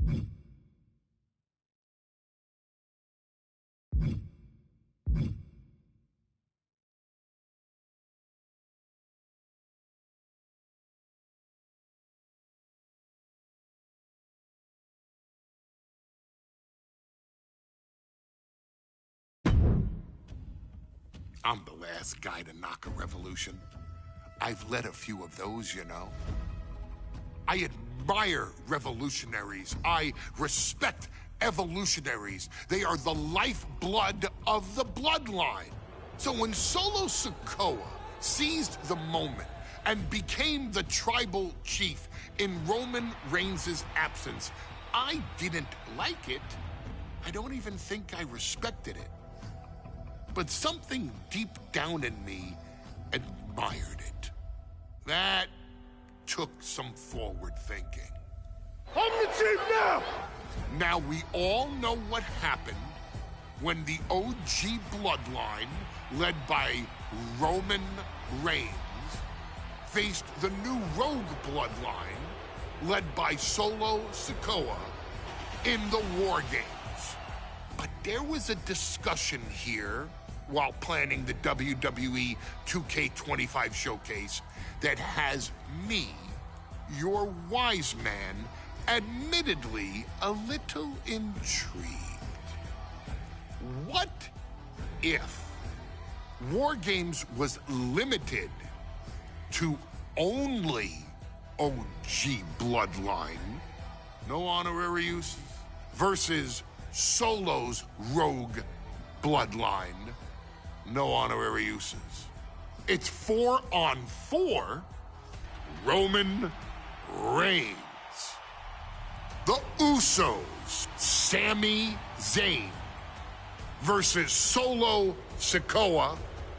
I'm the last guy to knock a revolution. I've led a few of those, you know. I admire revolutionaries. I respect evolutionaries. They are the lifeblood of the bloodline. So when Solo Sikoa seized the moment and became the tribal chief in Roman Reigns' absence, I didn't like it. I don't even think I respected it. But something deep down in me admired it. That took some forward thinking. I'm the chief now! Now we all know what happened when the OG bloodline, led by Roman Reigns, faced the new rogue bloodline, led by Solo Sikoa, in the War Games. But there was a discussion here while planning the WWE 2K25 showcase that has me, your wise man, admittedly a little intrigued. What if War Games was limited to only OG bloodline, no honorary uses, versus Solo's rogue bloodline, no honorary uses? It's 4-on-4 Roman Reigns. The Usos, Sami Zayn, versus Solo Sikoa,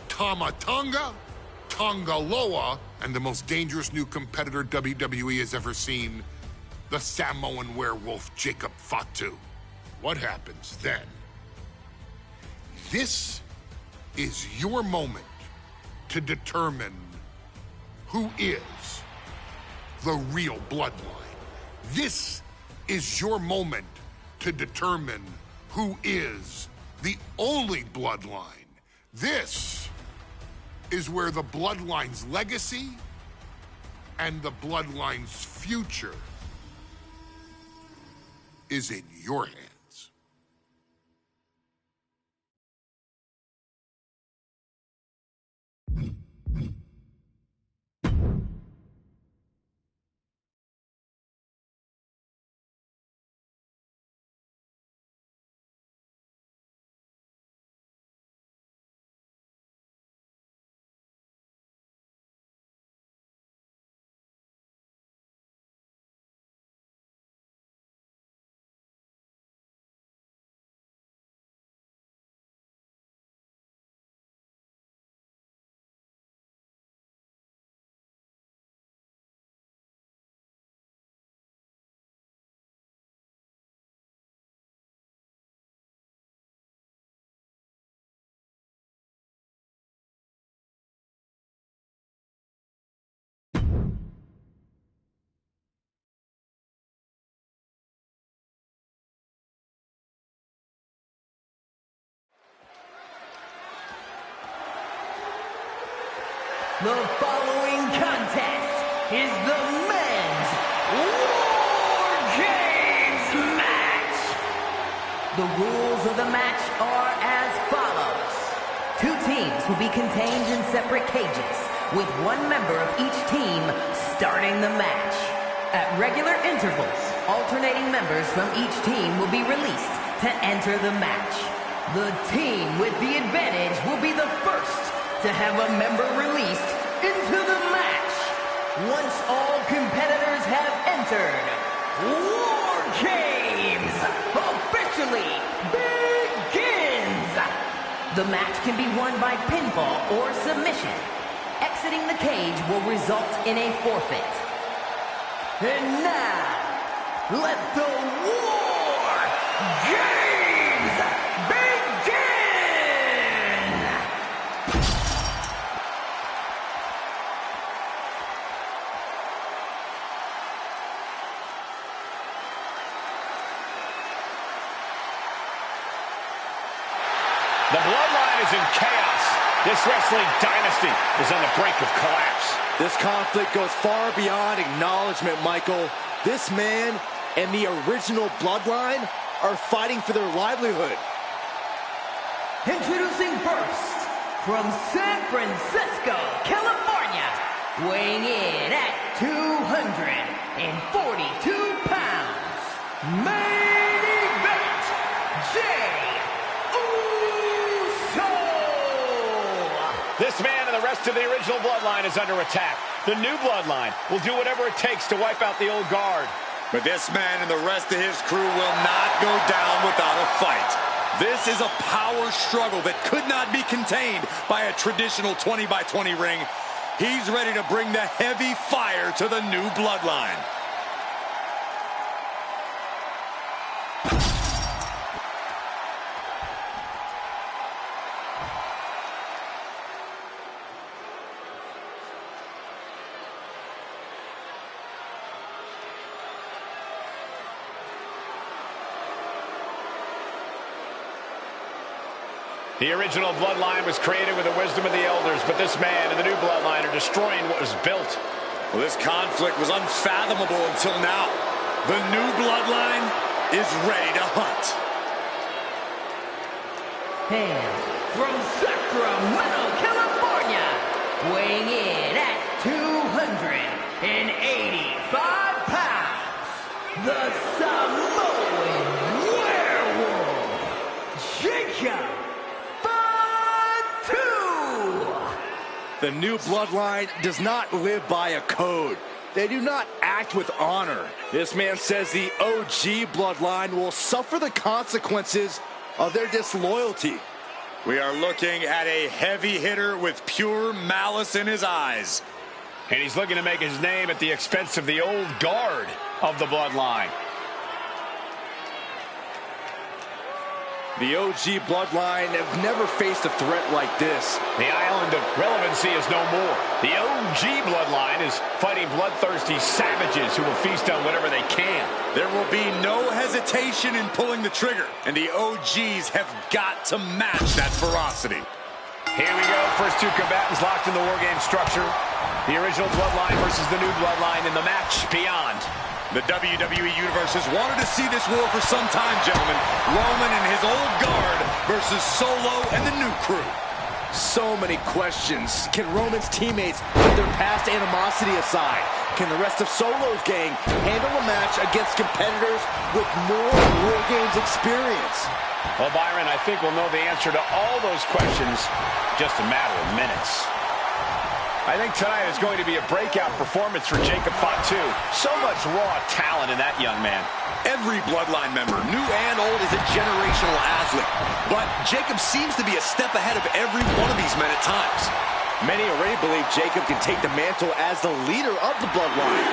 Tama Tonga, Tonga Loa, and the most dangerous new competitor WWE has ever seen, the Samoan werewolf Jacob Fatu. What happens then? This is your moment to determine who is the real bloodline. This is your moment to determine who is the only bloodline. This is where the bloodline's legacy and the bloodline's future is in your hands. The following contest is the men's War Games match. The rules of the match are as follows. Two teams will be contained in separate cages, with one member of each team starting the match. At regular intervals, alternating members from each team will be released to enter the match. The team with the advantage will be the first to have a member released into the match. Once all competitors have entered, War Games officially begins. The match can be won by pinfall or submission. Exiting the cage will result in a forfeit. And now, let the War Games begin! The bloodline is in chaos. This wrestling dynasty is on the brink of collapse. This conflict goes far beyond acknowledgement, Michael. This man and the original bloodline are fighting for their livelihood. Introducing first, from San Francisco, California, weighing in at 242 pounds, main event, Jey Uso! This man and the rest of the original bloodline is under attack. The new bloodline will do whatever it takes to wipe out the old guard. But this man and the rest of his crew will not go down without a fight. This is a power struggle that could not be contained by a traditional 20-by-20 ring. He's ready to bring the heavy fire to the new bloodline. The original bloodline was created with the wisdom of the elders, but this man and the new bloodline are destroying what was built. Well, this conflict was unfathomable until now. The new bloodline is ready to hunt. And from Sacramento, California, weighing in at 285 pounds, the Samoan werewolf, Jacob. The new bloodline does not live by a code. They do not act with honor. This man says the OG bloodline will suffer the consequences of their disloyalty. We are looking at a heavy hitter with pure malice in his eyes. And he's looking to make his name at the expense of the old guard of the bloodline. The OG bloodline have never faced a threat like this. The island of relevancy is no more. The OG bloodline is fighting bloodthirsty savages who will feast on whatever they can. There will be no hesitation in pulling the trigger, and the OGs have got to match that ferocity. Here we go. First two combatants locked in the War Game structure. The original bloodline versus the new bloodline in the match beyond. The WWE Universe has wanted to see this war for some time, gentlemen. Roman and his old guard versus Solo and the new crew. So many questions. Can Roman's teammates put their past animosity aside? Can the rest of Solo's gang handle a match against competitors with more War Games experience? Well, Byron, I think we'll know the answer to all those questions just a matter of minutes. I think tonight is going to be a breakout performance for Jacob Fatu. So much raw talent in that young man. Every bloodline member, new and old, is a generational athlete. But Jacob seems to be a step ahead of every one of these men at times. Many already believe Jacob can take the mantle as the leader of the bloodline.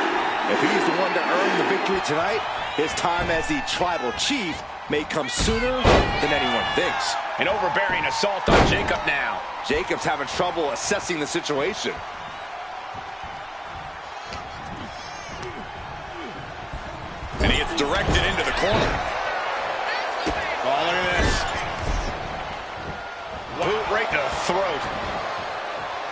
If he's the one to earn the victory tonight, his time as the tribal chief may come sooner than anyone thinks. An overbearing assault on Jacob now. Jacob's having trouble assessing the situation. And he gets directed into the corner. Oh, look at this. Boot right in the throat.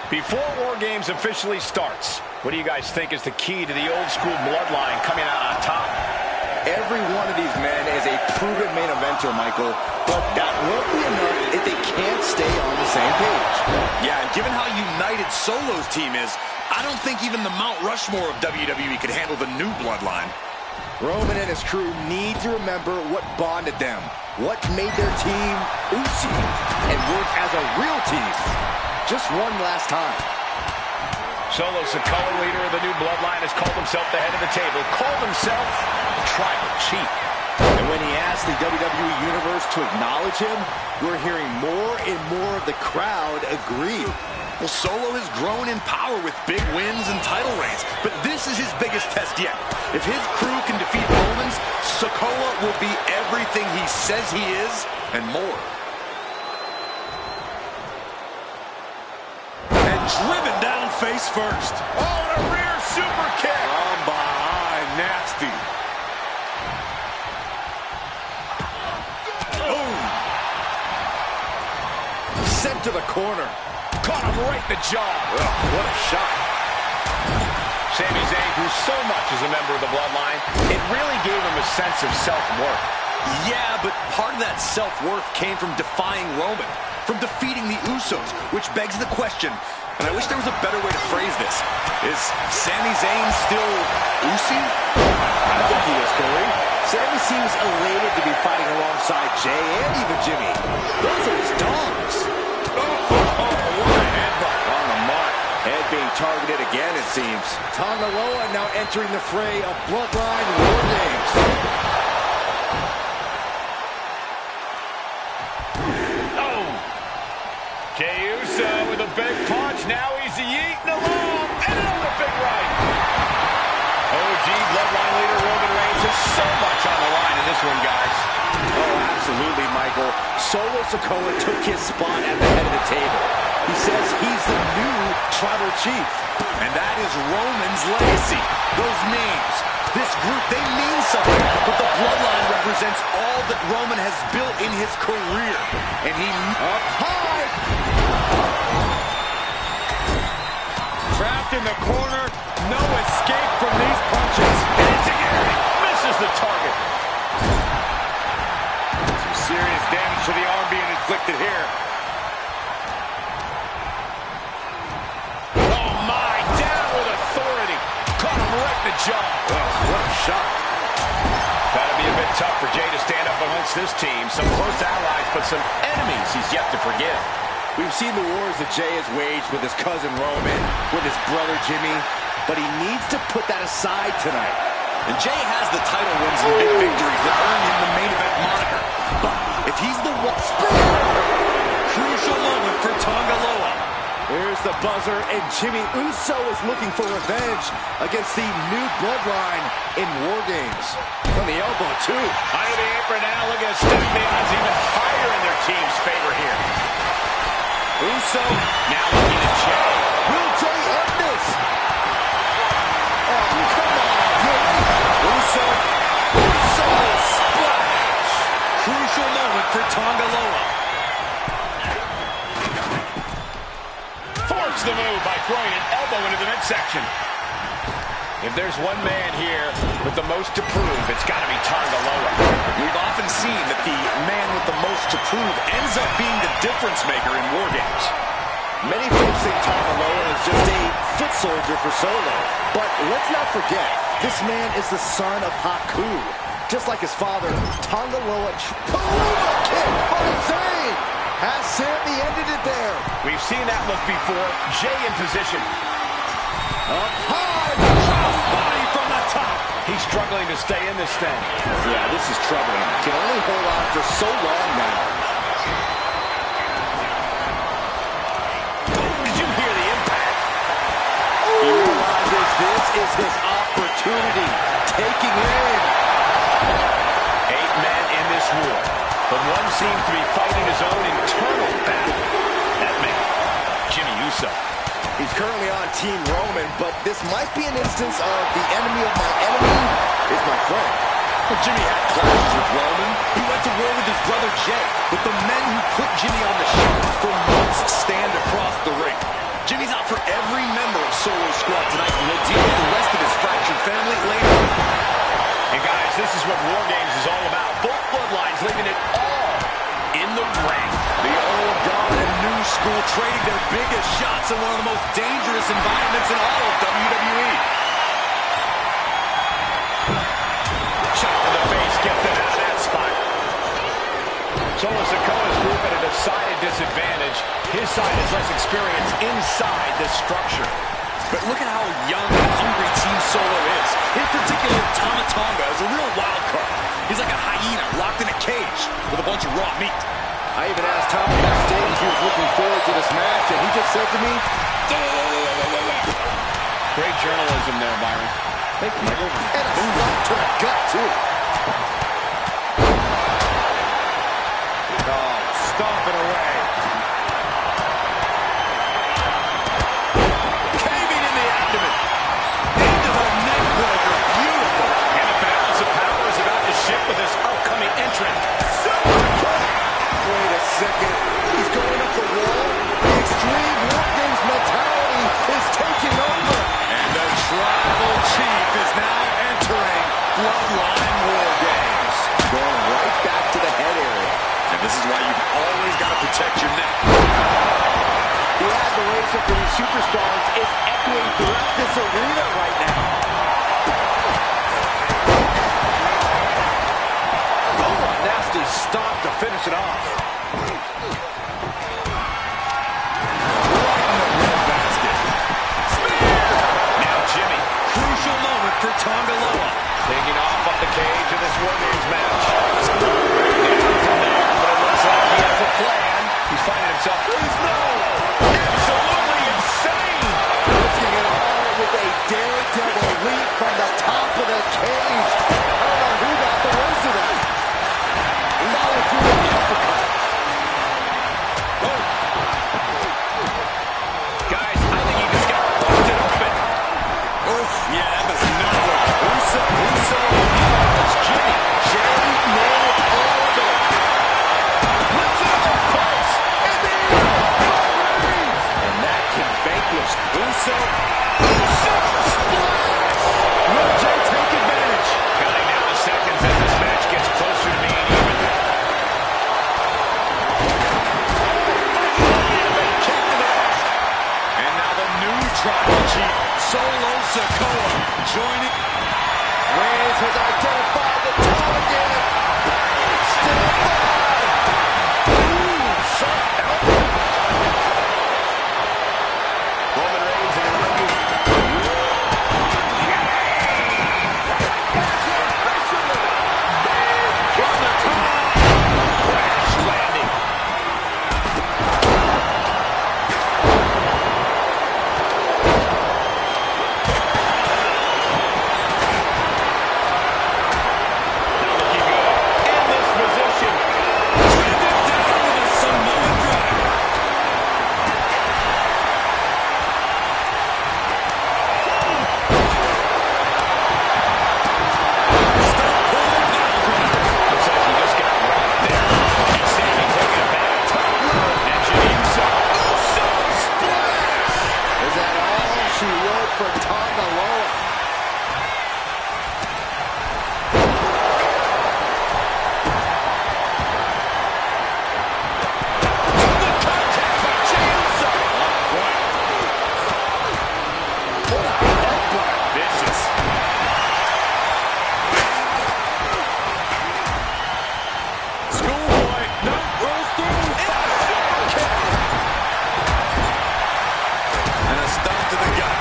Before War Games officially starts, what do you guys think is the key to the old school bloodline coming out on top? Every one of these men is a proven main eventer, Michael, but that won't be enough if they can't stay on the same page. Yeah, and given how united Solo's team is, I don't think even the Mount Rushmore of WWE could handle the new bloodline. Roman and his crew need to remember what bonded them, what made their team Uzi, and work as a real team. Just one last time. Solo Sikoa, leader of the new bloodline, has called himself the head of the table, called himself the tribal chief. And when he asked the WWE Universe to acknowledge him, we're hearing more and more of the crowd agree. Well, Solo has grown in power with big wins and title reigns, but this is his biggest test yet. If his crew can defeat Roman's, Sikoa will be everything he says he is and more. And driven down face first. Oh, and a rear super kick. From behind, nasty. Boom. into the corner. Caught him right in the jaw. Ugh, what a shot. Sami Zayn grew so much as a member of the Bloodline, it really gave him a sense of self-worth. Yeah, but part of that self-worth came from defying Roman, from defeating the Usos, which begs the question, and I wish there was a better way to phrase this. Is Sami Zayn still Usi? I think he is, Corey. Sami seems elated to be fighting alongside Jay and even Jimmy. Those are his dogs. What a headbutt. On the mark. Head being targeted again, it seems. Tonga Loa now entering the fray of Bloodline War Games. Oh! Jey Uso with a big punch. Now he's yeeting along. And another big right. OG Bloodline leader Roman Reigns has so much on the line in this one, guys. Oh, absolutely, Michael. Solo Sikoa took his spot at the head of the table. He says he's the new tribal chief. And that is Roman's legacy. Those names, this group, they mean something. But the Bloodline represents all that Roman has built in his career. And he... Up high! Trapped in the corner. No escape from these punches. Enziguri misses the target. Some serious damage to the arm being inflicted here. Oh my, down with authority. Caught him right in the jaw. What a shot. That'll be a bit tough for Jey to stand up amongst this team. Some close allies, but some enemies he's yet to forgive. We've seen the wars that Jey has waged with his cousin Roman, with his brother Jimmy, but he needs to put that aside tonight. And Jey has the title wins and big victories that earn him the main event moniker. But if he's the one... Crucial moment for Tonga Loa. Here's the buzzer, and Jimmy Uso is looking for revenge against the new Bloodline in War Games. From the elbow, too. Under the apron now, look at step the odds even higher in their team's favor here. Uso now looking at Jey. Will Jey end this? Oh, come on. Uso splash. Crucial moment for Tonga Loa. Forged the move by throwing an elbow into the midsection. If there's one man here with the most to prove, it's got to be Tonga Loa. We've often seen that the man with the most to prove ends up being the difference maker in War Games. Many folks think Tonga Loa is just a foot soldier for Solo. But let's not forget, this man is the son of Haku. Just like his father, Tonga Loa kick by Zayn. Has Sami ended it there? We've seen that look before. Jey in position. Up high. Crossbody from the top. He's struggling to stay in this thing. Yeah, this is troubling. Can only hold on for so long now. Did you hear the impact? He realizes this is his opportunity. Taking in. 8 men in this war, but one seems to be fighting his own internal battle. That man, Jimmy Uso. He's currently on Team Roman, but this might be an instance of the enemy of my enemy is my friend. Well, Jimmy had clashes with Roman. He went to war with his brother Jey, but the men who put Jimmy on the shelf for months stand across the ring. Jimmy's out for every member of Solo's squad tonight, and he'll deal with the rest of his fractured family later. And guys, this is what War Games is all about. Both bloodlines leaving it all in the ring. The old guard and new school trading their biggest shots in one of the most dangerous environments in all of WWE. Shot to the face gets them out of that spot. Solo Sikoa's group at a decided disadvantage. His side has less experience inside this structure. But look at how young and hungry Team Solo is. In particular, Tama Tonga is a real wild card. He's like a hyena locked in a cage with a bunch of raw meat. I even asked Tama backstage if he was looking forward to this match, and he just said to me, Great journalism there, Byron. thank you, Michael. And a shot to the gut, too. Oh, stomping away. Caving in the abdomen. Into the neck breaker. Beautiful. And the balance of power is about to shift with this upcoming entrant. Wait a second. He's going up the wall. passion for these superstars is echoing throughout this arena right now. Oh, a nasty stop to finish it off. Crucial moment for Tonga Loa. Taking off up the cage in this War Games match. But it looks like he has a plan. He's finding himself. Please no! Absolutely insane! Lifting it all with a daredevil leap from the top of the cage. I don't know who got the worst of that. Followed through with the uppercut. Guys, I think he just got busted open. Yeah, that was not what Uso, that's Jimmy. Jerry nailed all of it. Let's see this place. And that can vanquish Uso. Splash! Will Jay take advantage? Counting down the seconds as this match gets closer to being even. And now the new tribal chief, Solo Sikoa, joining. Reigns has identified the target. Still alive. Ooh, sharp elbow. Roman Reigns in the ring. From the top. Crash landing. Now looking good in this position. Pinned it down with a Samoan driver. Stop pulling back. Looks like he just got right there. And Sammy taking it back. Top rope. And Jimmy Uso. Splash. Is that all she wrote for Tonga Loa? Vicious. Schoolboy. No, rolls through. And a stomp to the gut.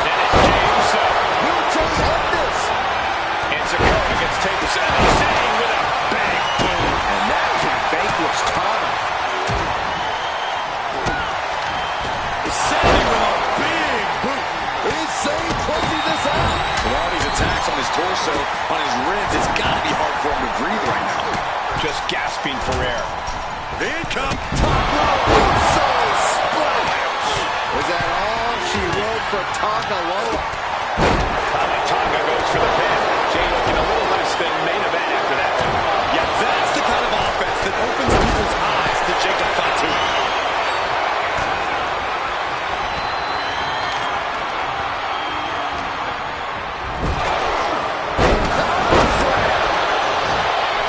And it's Jey Uso. Will Jay end this? And Sikoa gets taken. Sami Zayn with a bang. Boom. And that can vanquish Tonga. Sammy with a big boot. Is Zayn closing this out? With all these attacks on his torso, on his ribs, it's got to be hard for him to breathe right now. Just gasping for air. Here it comes. Top rope. Uso splash. Is that all she wrote for Tonga Loa? Tonga goes for the pin. Jay looking a little less than main event after that one. Yeah, that's the kind of offense that opens people's eyes to Jacob Fatu.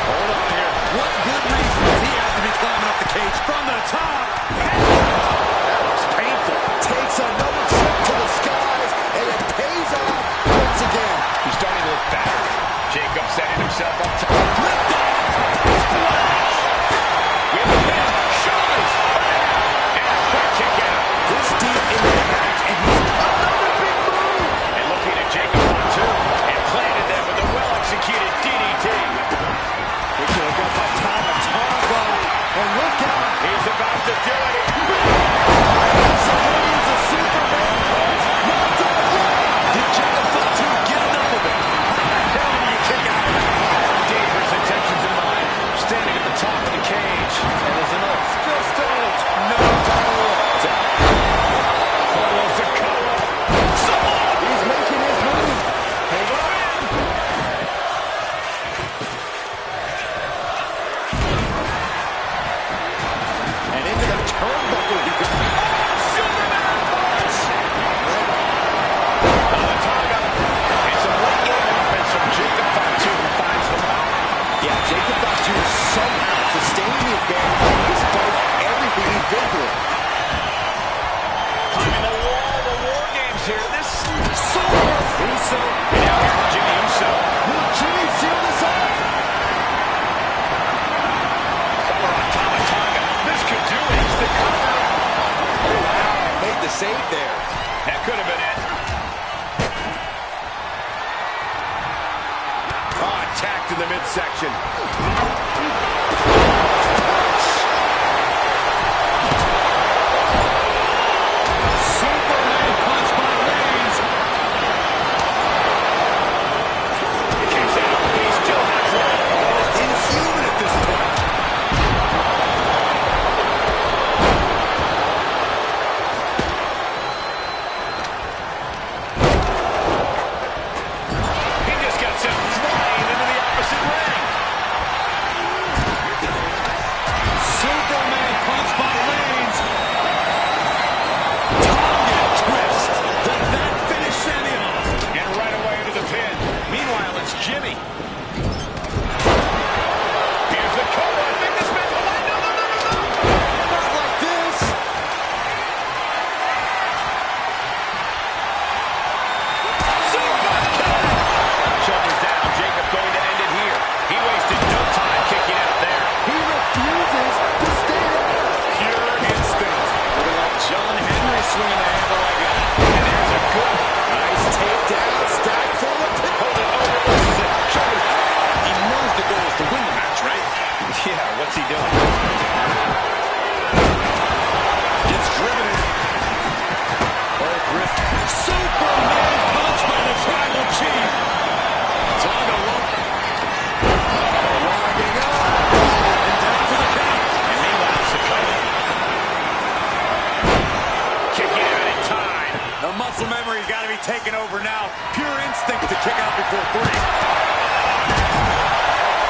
Hold on here. What good reason does he have to be climbing up the cage from the top? That was painful. Takes another trip to the skies, and it pays off once again. He's starting to look battered. Jacob setting himself up top. Lift off. Splash. With the pin. Shoulders. And a quick kick out. This deep in the match, and he's another big move. And looking at Jacob Fatu. And planted them with a well-executed DDT. We can look up on top of Tonga, and look out. He's about to do it. Somebody's a Superman. Not done yet. Did Jacob Fatu get enough of it? How the hell do you kick out of that? Dangerous impact in the midsection. Superman punch by Reigns. He kicks out. He still has it. Almost inhuman at this point. He just got sent flying into the opposite ring. Superman punch by Reigns. Target twist. Does that finish Sammy off? And right away into the pin. Meanwhile, it's Jimmy. Here's the cover. I think this man's away. No. Not like this. Shoulders down. Jacob going to end it here. He wasted no time kicking out there. He refuses to stand. Pure instinct. Look at that John Henry swinging a handle like that. And there's a good. Nice takedown. Stack for the pin. Overlooks it. Shoulders. He knows the goal is to win the match, right? Yeah, what's he doing? Gets driven in. Both wrists. Superman punch by the Tribal Chief. Tonga Loa. Winding up. And down for the count. And meanwhile, Sakota. Kicking out in time. The muscle memory's got to be taken over now. Pure instinct to kick out before 3.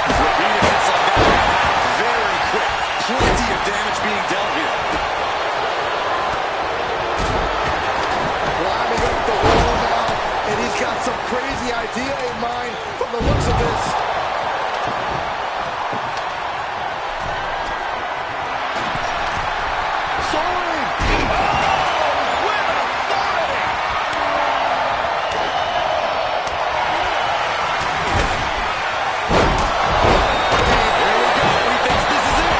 Repeated hits like that. Very quick. Plenty of damage being dealt here. Climbing up the wall now, and he's got some crazy idea in mind from the looks of this. Soaring! With authority. Here we go. He thinks this is it.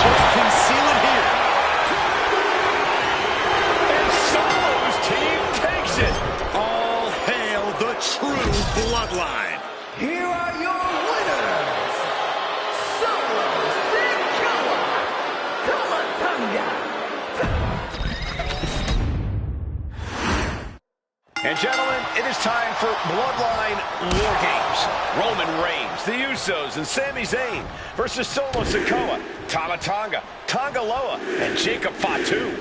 Just conceal it here. And Solo's team takes it. All hail the true bloodline. Here are your winners, Solo Sikoa, Tamatanga. And gentlemen, it is time for Bloodline War Games. Roman Reigns, the Usos, and Sami Zayn versus Solo Sikoa, Tama Tonga, Tonga Loa, and Jacob Fatu.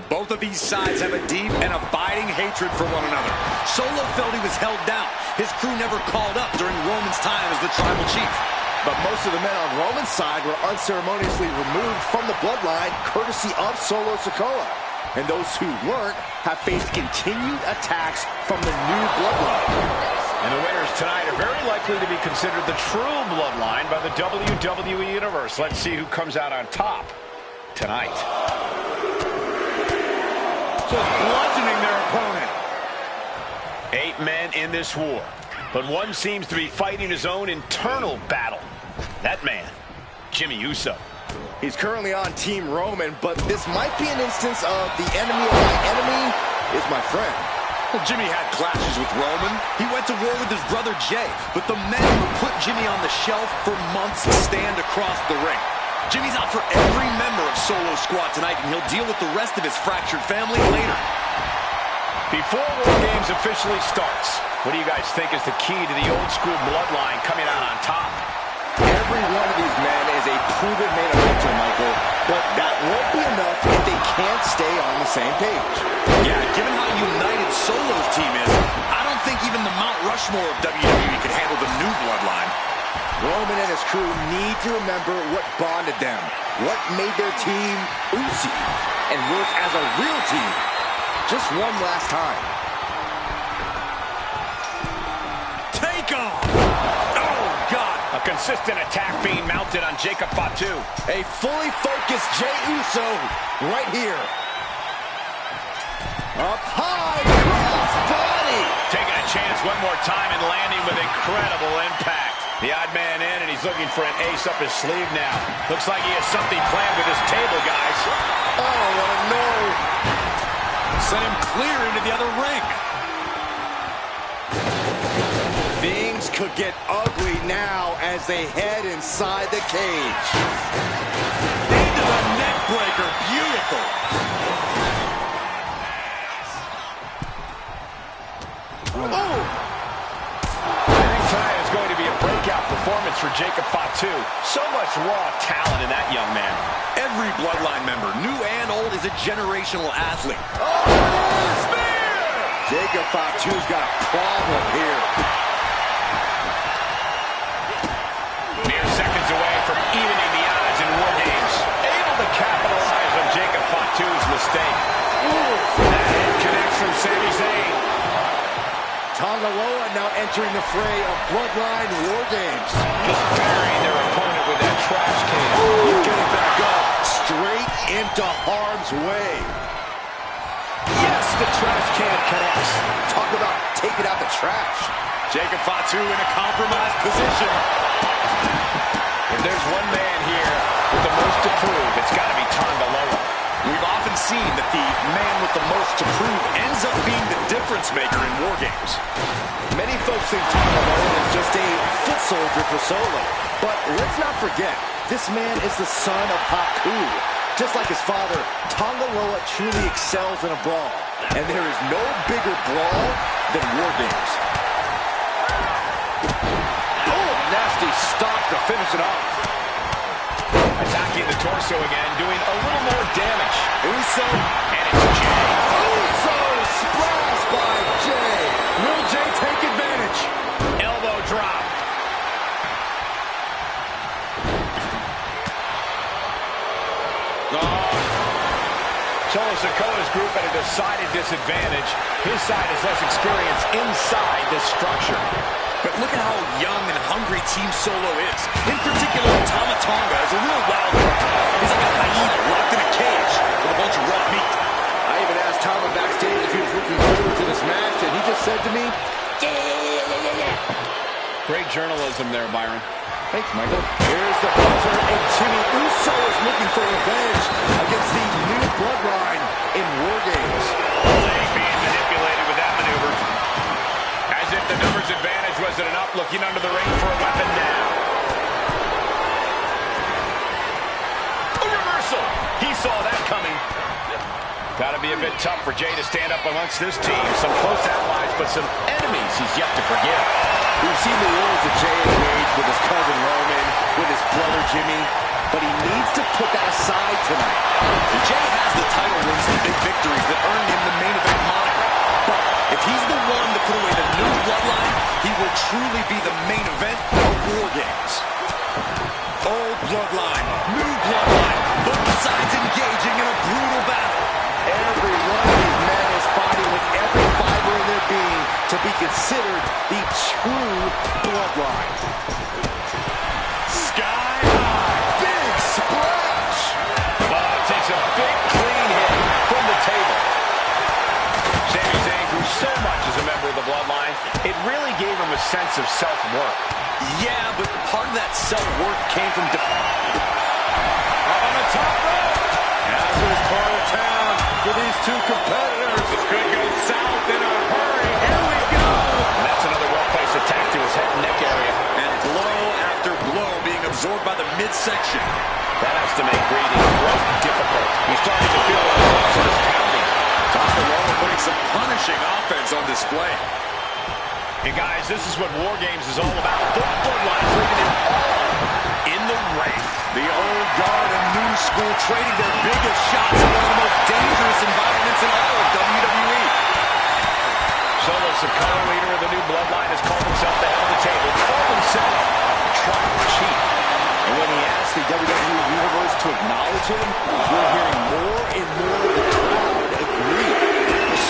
Both of these sides have a deep and abiding hatred for one another. Solo felt he was held down. His crew never called up during Roman's time as the Tribal Chief. But most of the men on Roman's side were unceremoniously removed from the bloodline, courtesy of Solo Sikoa. And those who weren't have faced continued attacks from the new bloodline. And the winners tonight are very likely to be considered the true bloodline by the WWE Universe. Let's see who comes out on top tonight. Just bludgeoning their opponent. 8 men in this war, but one seems to be fighting his own internal battle. That man, Jimmy Uso. He's currently on Team Roman, but this might be an instance of the enemy of my enemy is my friend. Well, Jimmy had clashes with Roman. He went to war with his brother Jay, but the men who put Jimmy on the shelf for months stand across the ring. Jimmy's out for every member of Solo's squad tonight, and he'll deal with the rest of his fractured family later. Before War Games officially starts, what do you guys think is the key to the old school bloodline coming out on top? Every one of these men is a proven main eventer, Michael, but that won't be enough if they can't stay on the same page. Yeah, given how united Solo's team is, I don't think even the Mount Rushmore of WWE could handle the new bloodline. Roman and his crew need to remember what bonded them, what made their team Uzi, and work as a real team. Just one last time. Take off! Oh, God! A consistent attack being mounted on Jacob Fatu. A fully focused Jey Uso right here. Up high, cross body. Taking a chance one more time and landing with incredible impact. The odd man in, and he's looking for an ace up his sleeve now. Looks like he has something planned with his table, guys. Oh, what a no. Sent him clear into the other ring. Things could get ugly now as they head inside the cage. Into the neck breaker. Beautiful. Oh! I think tonight is going to be a breakout performance for Jacob Fatu. So much raw talent in that young man. Every Bloodline member, new and old, is a generational athlete. Oh, spear! Jacob Fatu's got a problem here. Mere seconds away from evening the odds in War Games. Able to capitalize on Jacob Fatu's mistake. That hit connects from Sami Zayn. Tonga Loa now entering the fray of Bloodline War Games. Just burying their opponent with that trash can. He's getting back up, straight into harm's way. Yes, the trash can connects. Talk about taking out the trash. Jacob Fatu in a compromised position. If there's one man here with the most to prove, it's got to be Tonga Loa. We've often seen that the man with the most to prove ends up being the difference maker in War Games. Many folks think Tonga Loa is just a foot soldier for Solo. But let's not forget, this man is the son of Haku. Just like his father, Tonga Loa truly excels in a brawl. And there is no bigger brawl than War Games. Oh, nasty stop to finish it off. Attacking the torso again, doing a little more damage. Uso. And it's Jay. Uso splash by Jay. Will Jay take advantage? Elbow drop. Solo Sikoa's group at a decided disadvantage. His side has less experience inside this structure. But look at how young and hungry Team Solo is. In particular, Tama Tonga is a real wild card. He's like a hyena locked in a cage with a bunch of raw meat. I even asked Tama backstage if he was looking forward to this match, and he just said to me, yeah. Great journalism there, Byron. Thanks, Michael. Here's the buzzer, and Jimmy Uso is looking for revenge against the new Bloodline in War Games. Leg being manipulated with that maneuver. As if the numbers advantage wasn't enough, looking under the ring for a weapon now. A reversal! He saw that coming. Gotta be a bit tough for Jay to stand up amongst this team. Some close allies, but some enemies he's yet to forgive. We've seen the wars that Jay has waged with his cousin Roman, with his brother Jimmy, but he needs to put that aside tonight. Jay has the title wins and big victories that earned him the main event moniker. But if he's the one to put away the new Bloodline, he will truly be the main event of War Games. Old Bloodline, new Bloodline, both sides engaging in a brutal battle. Every one of these men is fighting with every fiber in their being to be considered the true Bloodline. Sky high, big splash. Takes a big clean hit from the table. Sami Zayn grew so much as a member of the Bloodline, it really gave him a sense of self-worth. Yeah, but part of that self-worth came from... on the top rope. Now to this part of town for these two competitors. This could go south in a hurry. Here we go. And that's another well-placed attack to his head and neck area. And blow after blow being absorbed by the midsection. That has to make breathing quite difficult. He's starting to feel those muscles pounding. Tonga Loa putting some punishing offense on display. And guys, this is what War Games is all about. Both Bloodlines leaving it all in the ring. The old guard and new school trading their biggest shots in one of the most dangerous environments in all of WWE. Solo Sikoa, leader of the new Bloodline, has called himself the head of the table. Called himself tribal chief. And when he asked the WWE Universe to acknowledge him, we're hearing more and more of the crowd agree.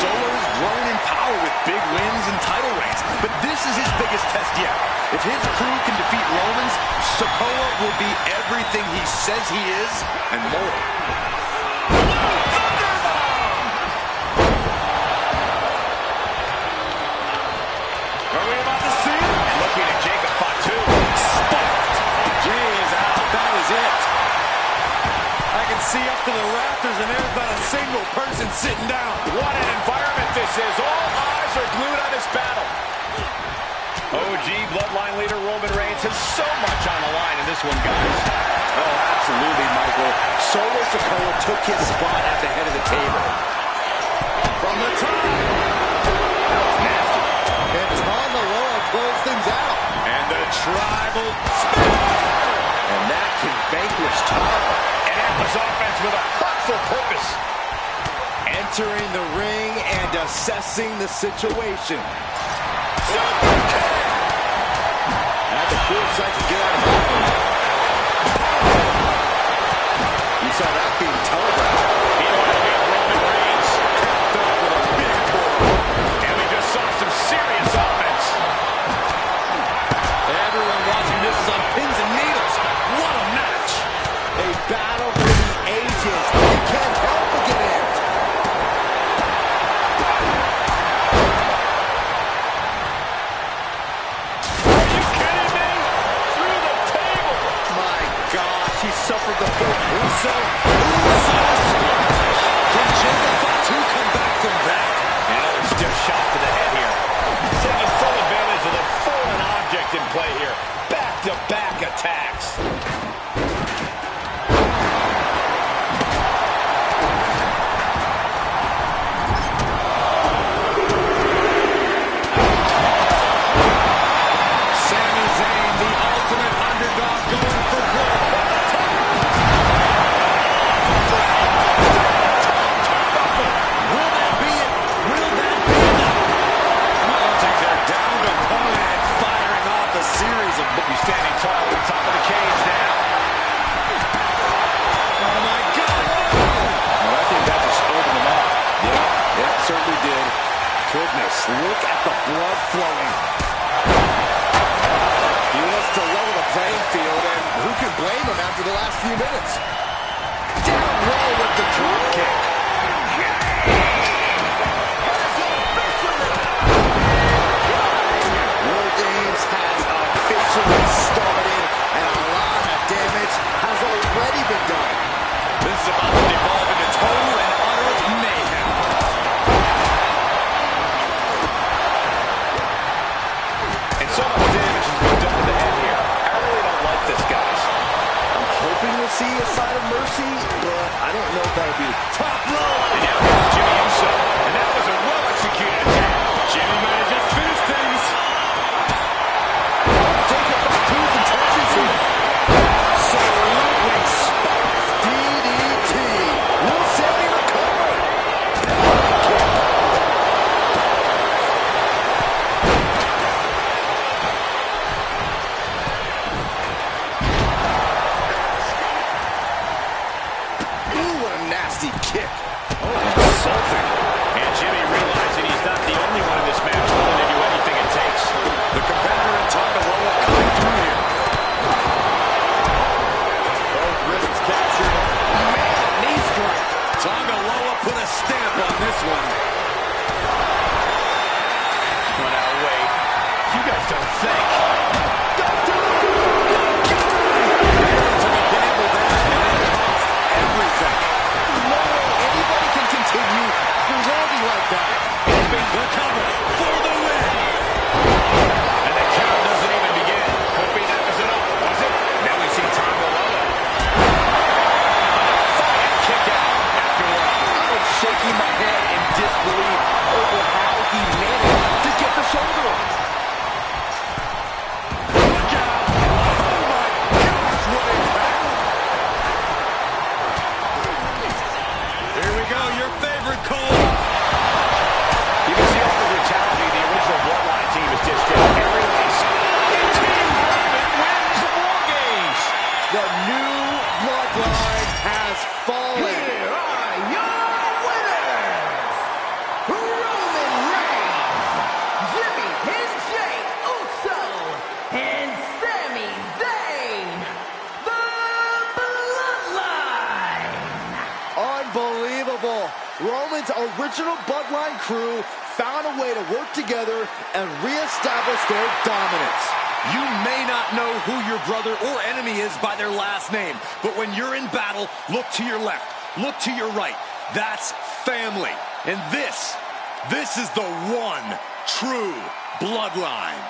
Solo's grown in power with big wins and title reigns, but this is his biggest test yet. If his crew can defeat Romans, Sikoa will be everything he says he is and more. Are we about to see it? And looking at Jacob Fatu. Spiked. Jay is out. That is it. I can see up to the rafters, and there's not a single person sitting down. What an environment this is. All eyes are glued on this battle. OG bloodline leader Roman Reigns has so much on the line in this one, guys. Oh, absolutely, Michael. Solo Sikoa took his spot at the head of the table. From the top. That was nasty. And Tonga Loa closed things out. And the tribal spear. And that can vanquish Tonga. And Atlas offense with a hurtful purpose. Entering the ring and assessing the situation. Had the foresight to get out of that one. You saw that being telegraphed. Meanwhile, we have Roman Reigns capped off with a big forearm. And we just saw some serious offense. Everyone watching this is on pins and needles. What a match. A battle for the ages. You can't help but get amped. Are you kidding me? Through the table. My gosh, he suffered the full Uso splash. Can Jacob Fatu come back from that? Another stiff shot to the head here. Taking full advantage of the foreign object in play here. Back-to-back attacks. Sami Zayn, the ultimate underdog, going for gold. Will that be it? Will that be enough? I don't think they're down to one and firing off a series of... He's standing tall at the top of the cage now. Oh, my God! Well, I think that just opened him up. Yeah, it certainly did. Goodness, look at the blood flowing. He wants to level the playing field, and who can blame him after the last few minutes? Down low with the drop kick. War Games has officially started, and a lot of damage has already been done. This is about to devolve into total and utter mayhem. And so much damage has been done to the head here. I really don't like this, guys. I'm hoping we'll see a sign of mercy, but I don't know if that'll be Top rope. And now here's Jimmy Uso. And that was a well-executed attack. Jimmy might have just finished things. Jacob Fatu's intentions here. Absolutely spiked. DDT. Will Sami recover? Ooh, what a nasty kick. Insulting. And Jimmy realizing he's not the only one in this match willing to do anything it takes. The competitor in Tonga Loa coming through here. Both wrists captured. Man, knee strike. Tonga Loa put a stamp on this one. Well, now, wait. You guys don't think. Took a gamble there, and it cost everything. No way anybody can continue reloading like that. The cover for the win. And the count doesn't even begin. Could be that was enough, was it? Now we see Tonga Loa. Fire kick out afterward. I'm shaking my head in disbelief over how he managed to get the shoulder up. Look out. Oh, my gosh, what impact. Here we go, your favorite Cole. You can see all the brutality the original Bloodline team has dished out. Here release. Team Roman wins the War Games. The new bloodline has fallen. Here are your winners, Roman Reigns, Jimmy and Jay Uso, and Sami Zayn, the Bloodline. Unbelievable. Roman's original bloodline crew found a way to work together and reestablish their dominance. You may not know who your brother or enemy is by their last name, but when you're in battle, look to your left, look to your right. That's family. And this is the one true bloodline.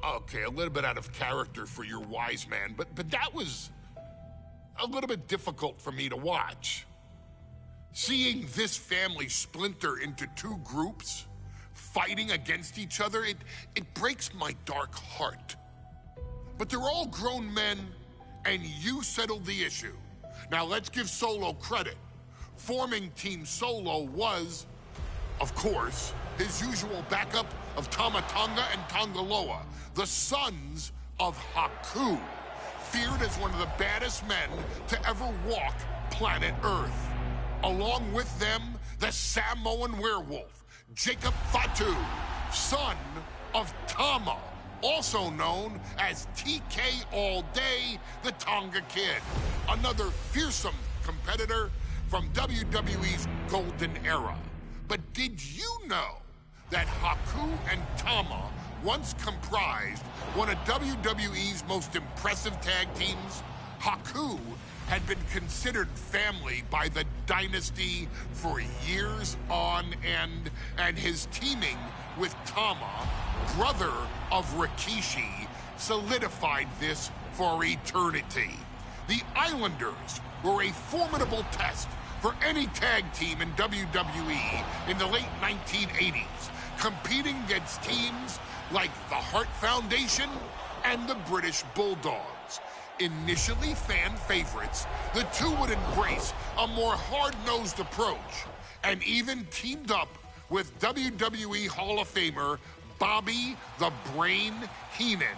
Okay, a little bit out of character for your wise man, but that was a little bit difficult for me to watch. Seeing this family splinter into two groups, fighting against each other, it breaks my dark heart. But they're all grown men, and you settled the issue. Now let's give Solo credit. Forming Team Solo was, of course, his usual backup of Tama Tonga and Tongaloa, the sons of Haku, feared as one of the baddest men to ever walk planet Earth. Along with them, the Samoan werewolf, Jacob Fatu, son of Tama, also known as TK All Day, the Tonga Kid, another fearsome competitor from WWE's golden era. But did you know that Haku and Tama once comprised one of WWE's most impressive tag teams? Haku had been considered family by the Dynasty for years on end, and his teaming with Tama, brother of Rikishi, solidified this for eternity. The Islanders were a formidable test for any tag team in WWE in the late 1980s, competing against teams like the Hart Foundation and the British Bulldogs. Initially fan favorites, the two would embrace a more hard-nosed approach and even teamed up with WWE Hall of Famer Bobby the Brain Heenan,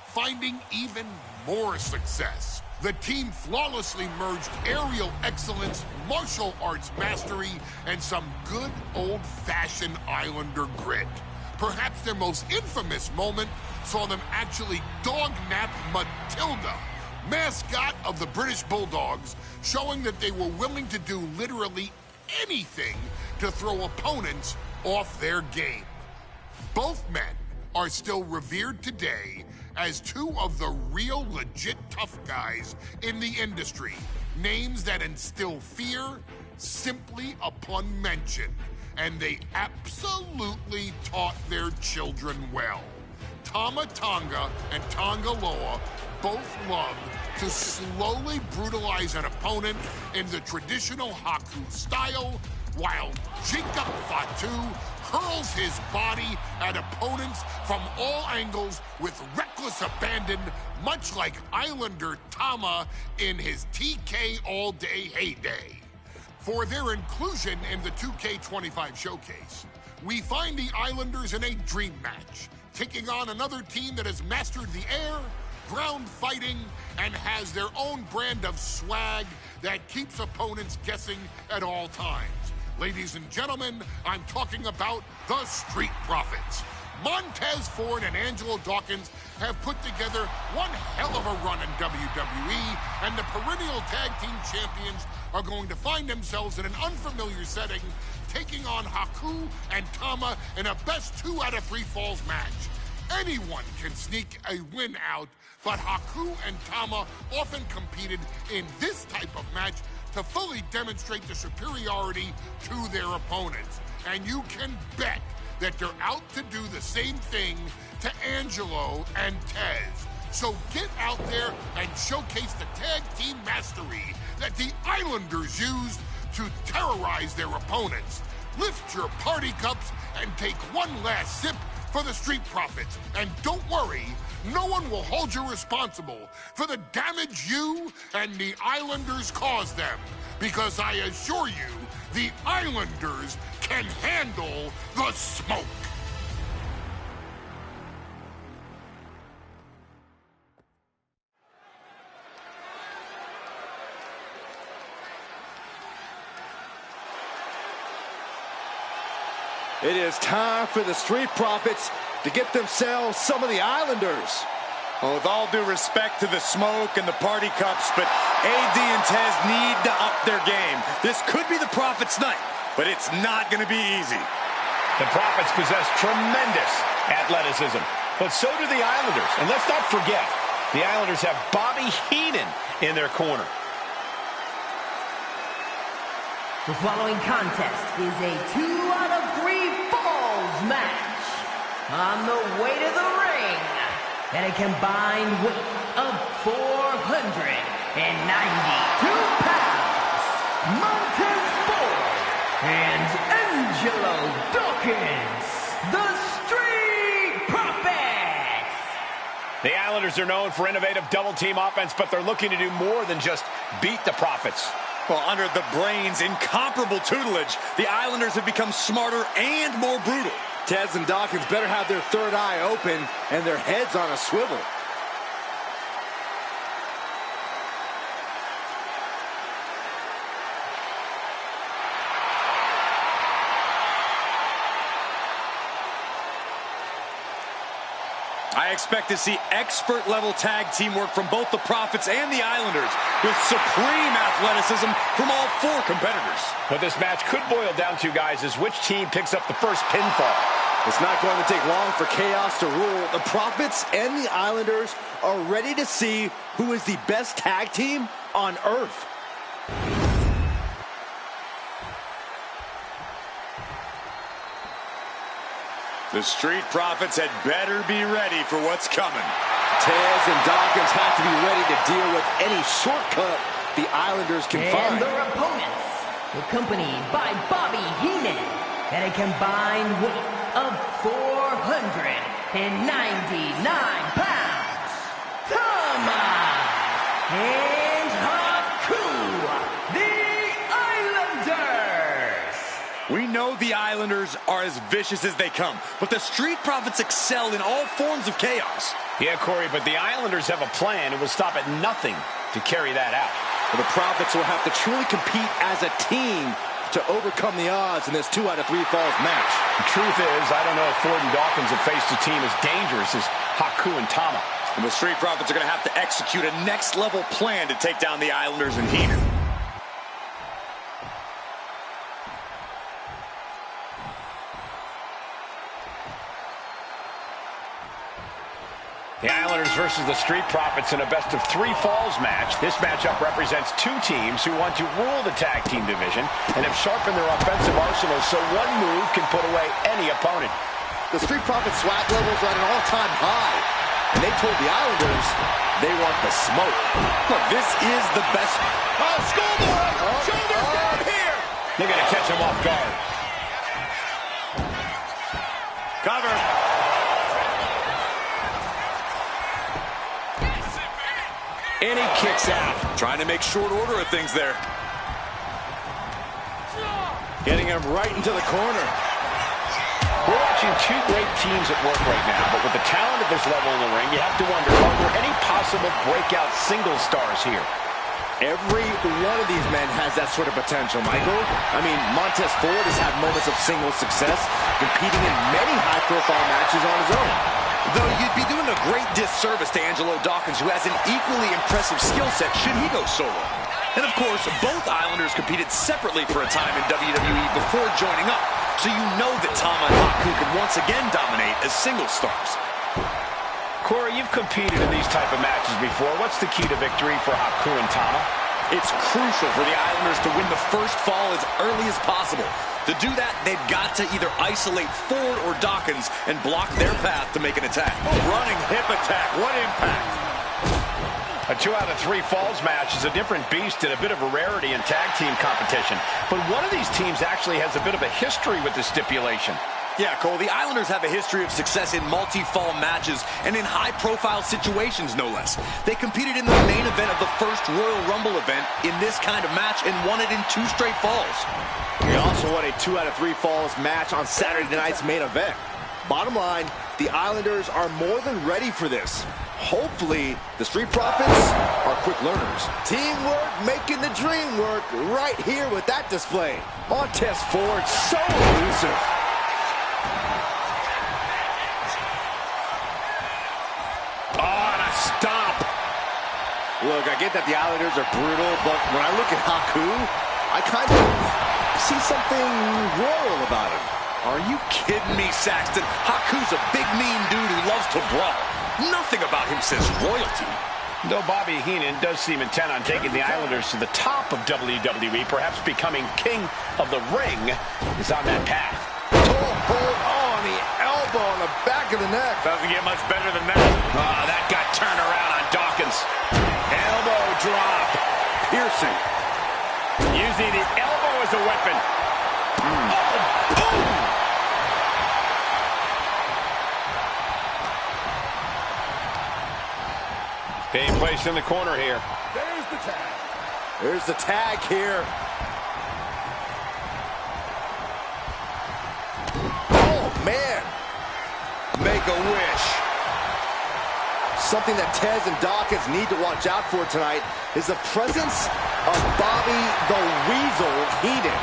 finding even more success. The team flawlessly merged aerial excellence, martial arts mastery, and some good old-fashioned Islander grit. Perhaps their most infamous moment saw them actually dog-nap Matilda, mascot of the British Bulldogs, showing that they were willing to do literally anything to throw opponents off their game. Both men are still revered today as two of the real legit tough guys in the industry, names that instill fear simply upon mention, and they absolutely taught their children well. Tama Tonga and Tongaloa both loved to slowly brutalize an opponent in the traditional Haku style, while Jacob Fatu hurls his body at opponents from all angles with reckless abandon, much like Islander Tama in his TK All Day heyday. For their inclusion in the 2K25 showcase, we find the Islanders in a dream match, taking on another team that has mastered the air, ground fighting, and has their own brand of swag that keeps opponents guessing at all times. Ladies and gentlemen, I'm talking about the Street Profits. Montez Ford and Angelo Dawkins have put together one hell of a run in WWE, and the perennial tag team champions are going to find themselves in an unfamiliar setting, taking on Haku and Tama in a best 2 out of 3 falls match. Anyone can sneak a win out, but Haku and Tama often competed in this type of match to fully demonstrate the superiority to their opponents. And you can bet that they're out to do the same thing to Angelo and Tez. So get out there and showcase the tag team mastery that the Islanders used to terrorize their opponents. Lift your party cups and take one last sip for the Street Profits. And don't worry, no one will hold you responsible for the damage you and the Islanders caused them, because I assure you, the Islanders can handle the smoke. It is time for the Street Profits to get themselves some of the Islanders. Well, with all due respect to the smoke and the party cups, but AD and Tez need to up their game. This could be the Profits' night, but it's not going to be easy. The Profits possess tremendous athleticism, but so do the Islanders. And let's not forget, the Islanders have Bobby Heenan in their corner. The following contest is a 2 out of 3 falls match. On the way to the ring, at a combined weight of 492 pounds, Montez Ford and Angelo Dawkins, the Street Profits. The Islanders are known for innovative double-team offense, but they're looking to do more than just beat the Profits. Well, under the Brains' incomparable tutelage, the Islanders have become smarter and more brutal. Tez and Dawkins better have their third eye open and their heads on a swivel. I expect to see expert-level tag teamwork from both the Profits and the Islanders, with supreme athleticism from all four competitors. What this match could boil down to, guys, is which team picks up the first pinfall. It's not going to take long for chaos to rule. The Profits and the Islanders are ready to see who is the best tag team on Earth. The Street Profits had better be ready for what's coming. Tez and Dawkins have to be ready to deal with any shortcut the Islanders can find. And their opponents, accompanied by Bobby Heenan, at a combined weight of 499 pounds, Tama and Haku, the Islanders. We know the Islanders are as vicious as they come, but the Street Profits excel in all forms of chaos. Yeah, Corey, but the Islanders have a plan and will stop at nothing to carry that out. Well, the Profits will have to truly compete as a team to overcome the odds in this 2 out of 3 falls match. The truth is, I don't know if Ford and Dawkins have faced a team as dangerous as Haku and Tama. And the Street Profits are going to have to execute a next-level plan to take down the Islanders and Heenan. The Islanders versus the Street Profits in a best-of-3 falls match. This matchup represents two teams who want to rule the tag team division and have sharpened their offensive arsenals so one move can put away any opponent. The Street Profits swag levels are at an all-time high, and they told the Islanders they want the smoke. Look, this is the best. Oh, schoolboy! Shoulders down here! They're going to catch him off guard. Cover. And he kicks out. Trying to make short order of things there. Getting him right into the corner. We're watching two great teams at work right now, but with the talent at this level in the ring, you have to wonder, are there any possible breakout single stars here? Every one of these men has that sort of potential, Michael. I mean, Montez Ford has had moments of single success, competing in many high-profile matches on his own. Though you'd be doing a great disservice to Angelo Dawkins, who has an equally impressive skill set should he go solo. And of course, both Islanders competed separately for a time in WWE before joining up, so you know that Tama and Haku can once again dominate as single stars. Corey, you've competed in these type of matches before. What's the key to victory for Haku and Tama? It's crucial for the Islanders to win the first fall as early as possible. To do that, they've got to either isolate Ford or Dawkins and block their path to make an attack. Oh, running hip attack. What impact. A 2 out of 3 falls match is a different beast and a bit of a rarity in tag team competition. But one of these teams actually has a bit of a history with this stipulation. Yeah, Cole, the Islanders have a history of success in multi-fall matches and in high-profile situations, no less. They competed in the main event of the first Royal Rumble event in this kind of match and won it in 2 straight falls. They also won a 2 out of 3 falls match on Saturday night's main event. Bottom line, the Islanders are more than ready for this. Hopefully, the Street Profits are quick learners. Teamwork making the dream work right here with that display. Montez Ford, so elusive. Stop! Look, I get that the Islanders are brutal, but when I look at Haku, I kind of see something royal about him. Are you kidding me, Saxton? Haku's a big, mean dude who loves to brawl. Nothing about him says royalty. Though Bobby Heenan does seem intent on taking the Islanders to the top of WWE, perhaps becoming king of the ring, is on that path. Toe hold on the elbow. elbow on the back of the neck. Doesn't get much better than that. Oh, that got turned around on Dawkins. Elbow drop. Piercing. Using the elbow as a weapon. Oh, boom! Being placed in the corner here. There's the tag. There's the tag here. Oh, man. Make a wish. Something that Tez and Dawkins need to watch out for tonight is the presence of Bobby the Weasel Heenan.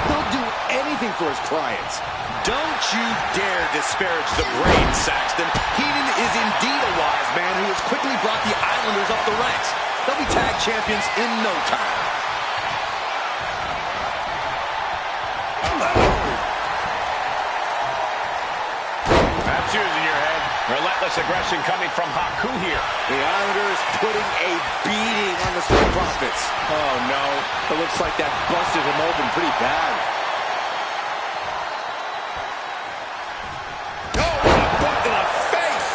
He'll do anything for his clients. Don't you dare disparage the brain, Saxton. Heenan is indeed a wise man who has quickly brought the Islanders up the ranks. They'll be tag champions in no time. That's yours in your head. Relentless aggression coming from Haku here. The Islanders putting a beating on the Street Profits. Oh, no. It looks like that busted him open pretty bad. Oh, a boot to the face.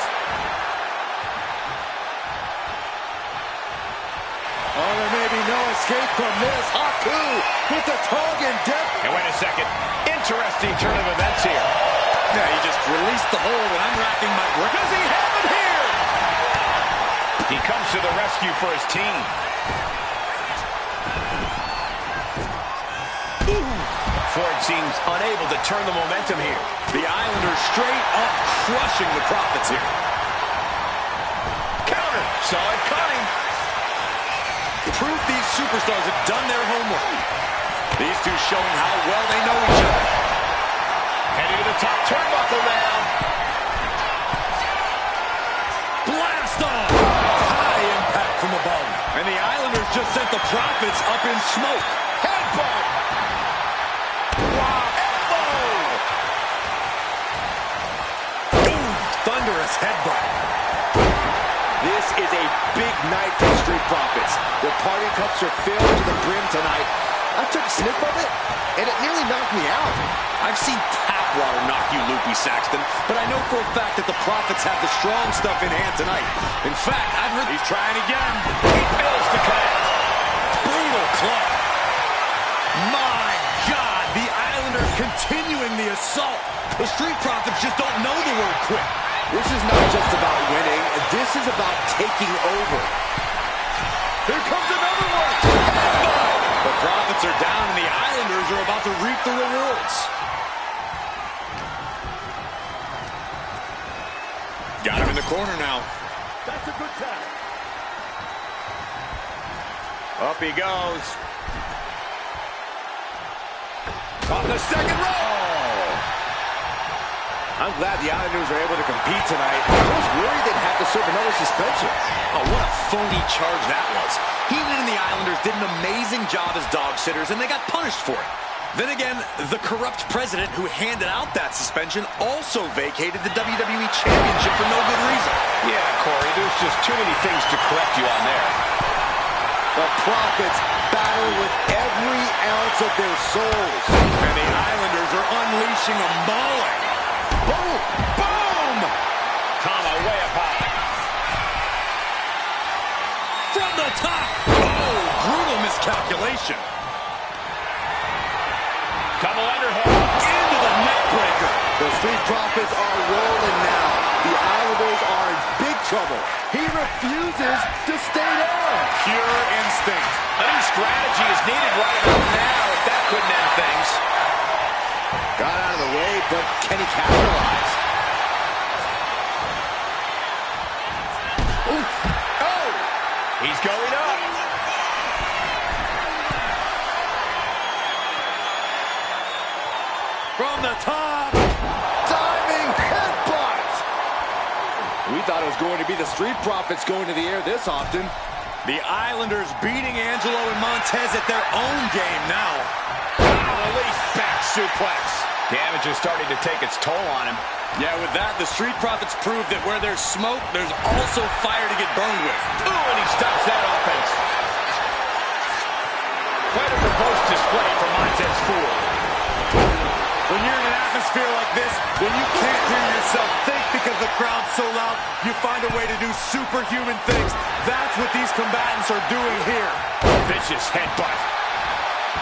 Oh, there may be no escape from this. Haku with the tongue in depth. And wait a second. Interesting turn of events here. Yeah, he just released the hold, and I'm racking my brain. Does he have it here? He comes to the rescue for his team. Ford seems unable to turn the momentum here. The Islanders straight up crushing the Profits here. Counter. Saw it coming. Proof these superstars have done their homework. These two showing how well they know each other. Heading to the top turnbuckle now. Blast off! High impact from above. And the Islanders just sent the Profits up in smoke. Headbutt! Wow! Elbow! Ooh, thunderous headbutt. This is a big night for the Street Profits. Their party cups are filled to the brim tonight. I took a sniff of it, and it nearly knocked me out. I've seen tap water knock you loopy, Saxton, but I know for a fact that the Profits have the strong stuff in hand tonight. In fact, I've heard he's trying again. He fails to connect. Brutal club. My God, the Islanders continuing the assault. The Street Profits just don't know the word quit. This is not just about winning. This is about taking over. Here comes another one. The Profits are down, and the Islanders are about to reap the rewards. Got him in the corner now. That's a good tag. Up he goes. On the second row. I'm glad the Islanders are able to compete tonight. I was worried they'd have to serve another suspension. Oh, what a phony charge that was. Heenan and the Islanders did an amazing job as dog sitters, and they got punished for it. Then again, the corrupt president who handed out that suspension also vacated the WWE Championship for no good reason. Yeah, Corey, there's just too many things to correct you on there. The Profits battle with every ounce of their souls. And the Islanders are unleashing a mauling. Boom! Boom! Kama way up high. From the top! Oh, brutal miscalculation. Kama underhook. Into the neck breaker. The Street Profits are rolling now. The Islanders are in big trouble. He refuses to stay down. Pure instinct. A new strategy is needed right about now if that couldn't end things. Got out of the way, but can he capitalize? Oof. Oh! He's going up. From the top. Diving headbutt. We thought it was going to be the Street Profits going to the air this often. The Islanders beating Angelo and Montez at their own game now. Release back suplex. Damage is starting to take its toll on him. Yeah, with that, the Street Profits prove that where there's smoke, there's also fire to get burned with. Ooh, and he stops that offense. Quite a verbose display from Montez Ford. When you're in an atmosphere like this, when you can't hear yourself think because the crowd's so loud, you find a way to do superhuman things. That's what these combatants are doing here. Vicious headbutt.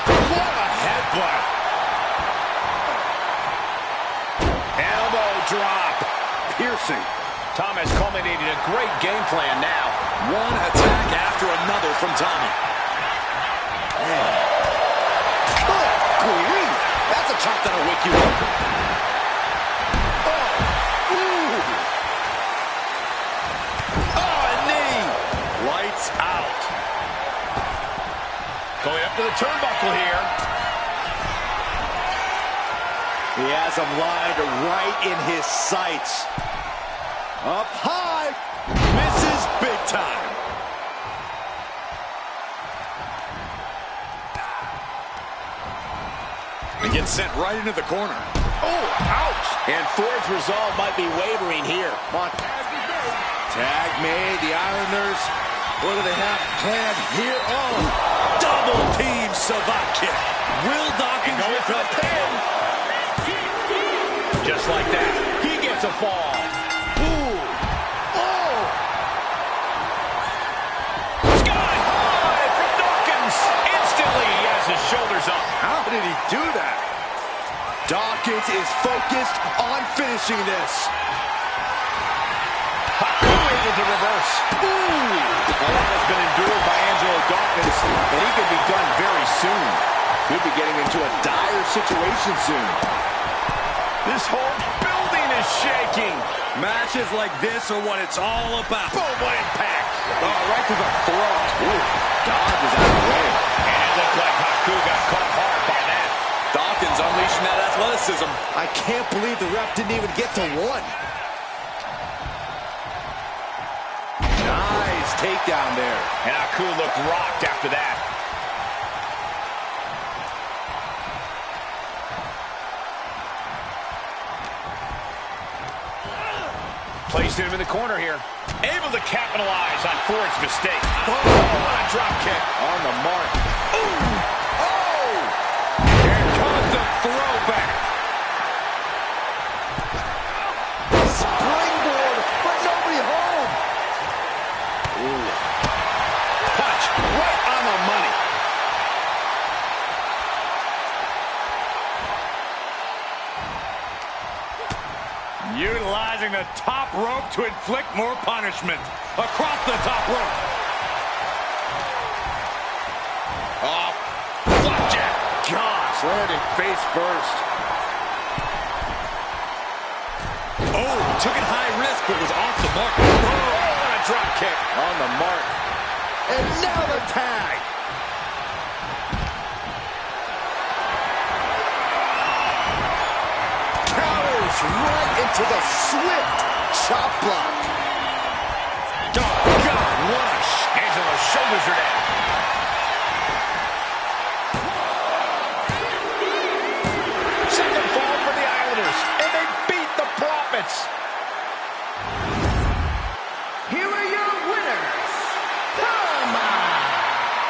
What a headbutt. Elbow drop. Piercing. Tom has culminated a great game plan now. One attack after another from Tommy. Good grief. That's a chop that'll wake you up. Oh, ooh. Oh, a knee. Lights out. Going up to the turnbuckle here. He has him lined right in his sights. Up high. Misses big time. And gets sent right into the corner. Oh, ouch. And Ford's resolve might be wavering here. Tag made. The Islanders, what do they have planned here? Oh, Double team savate kick. Will Dawkins with a pin. Just like that. He gets a fall. Ooh. Oh. Sky high from Dawkins. Instantly he has his shoulders up. How did he do that? Dawkins is focused on finishing this. Able to reverse. Ooh. A lot has been endured by Angelo Dawkins, and he could be done very soon. Could be getting into a dire situation soon. This whole building is shaking. Matches like this are what it's all about. Boom, what impact. Oh, right to the throat. Ooh. Dodge is out of the way. And it looked like Haku got caught hard by that. Dawkins unleashing that athleticism. I can't believe the ref didn't even get to one. Nice takedown there. And Haku looked rocked after that. Placed him in the corner here. Able to capitalize on Ford's mistake. Oh, what a drop kick. On the mark. Ooh. Oh! Here comes the throwback. Springboard, but nobody home. Ooh. Punch right on the money. Utilizing the top rope to inflict more punishment. Across the top rope. Oh, flapjack. Gosh, landing face first. Oh, took it high risk, but was off the mark. Oh, and a drop kick. On the mark. And now the tag. Counters right into the swift chop block. Oh, God, what a Angelo's shoulders are down. Second fall for the Islanders, and they beat the Profits. Here are your winners, Tama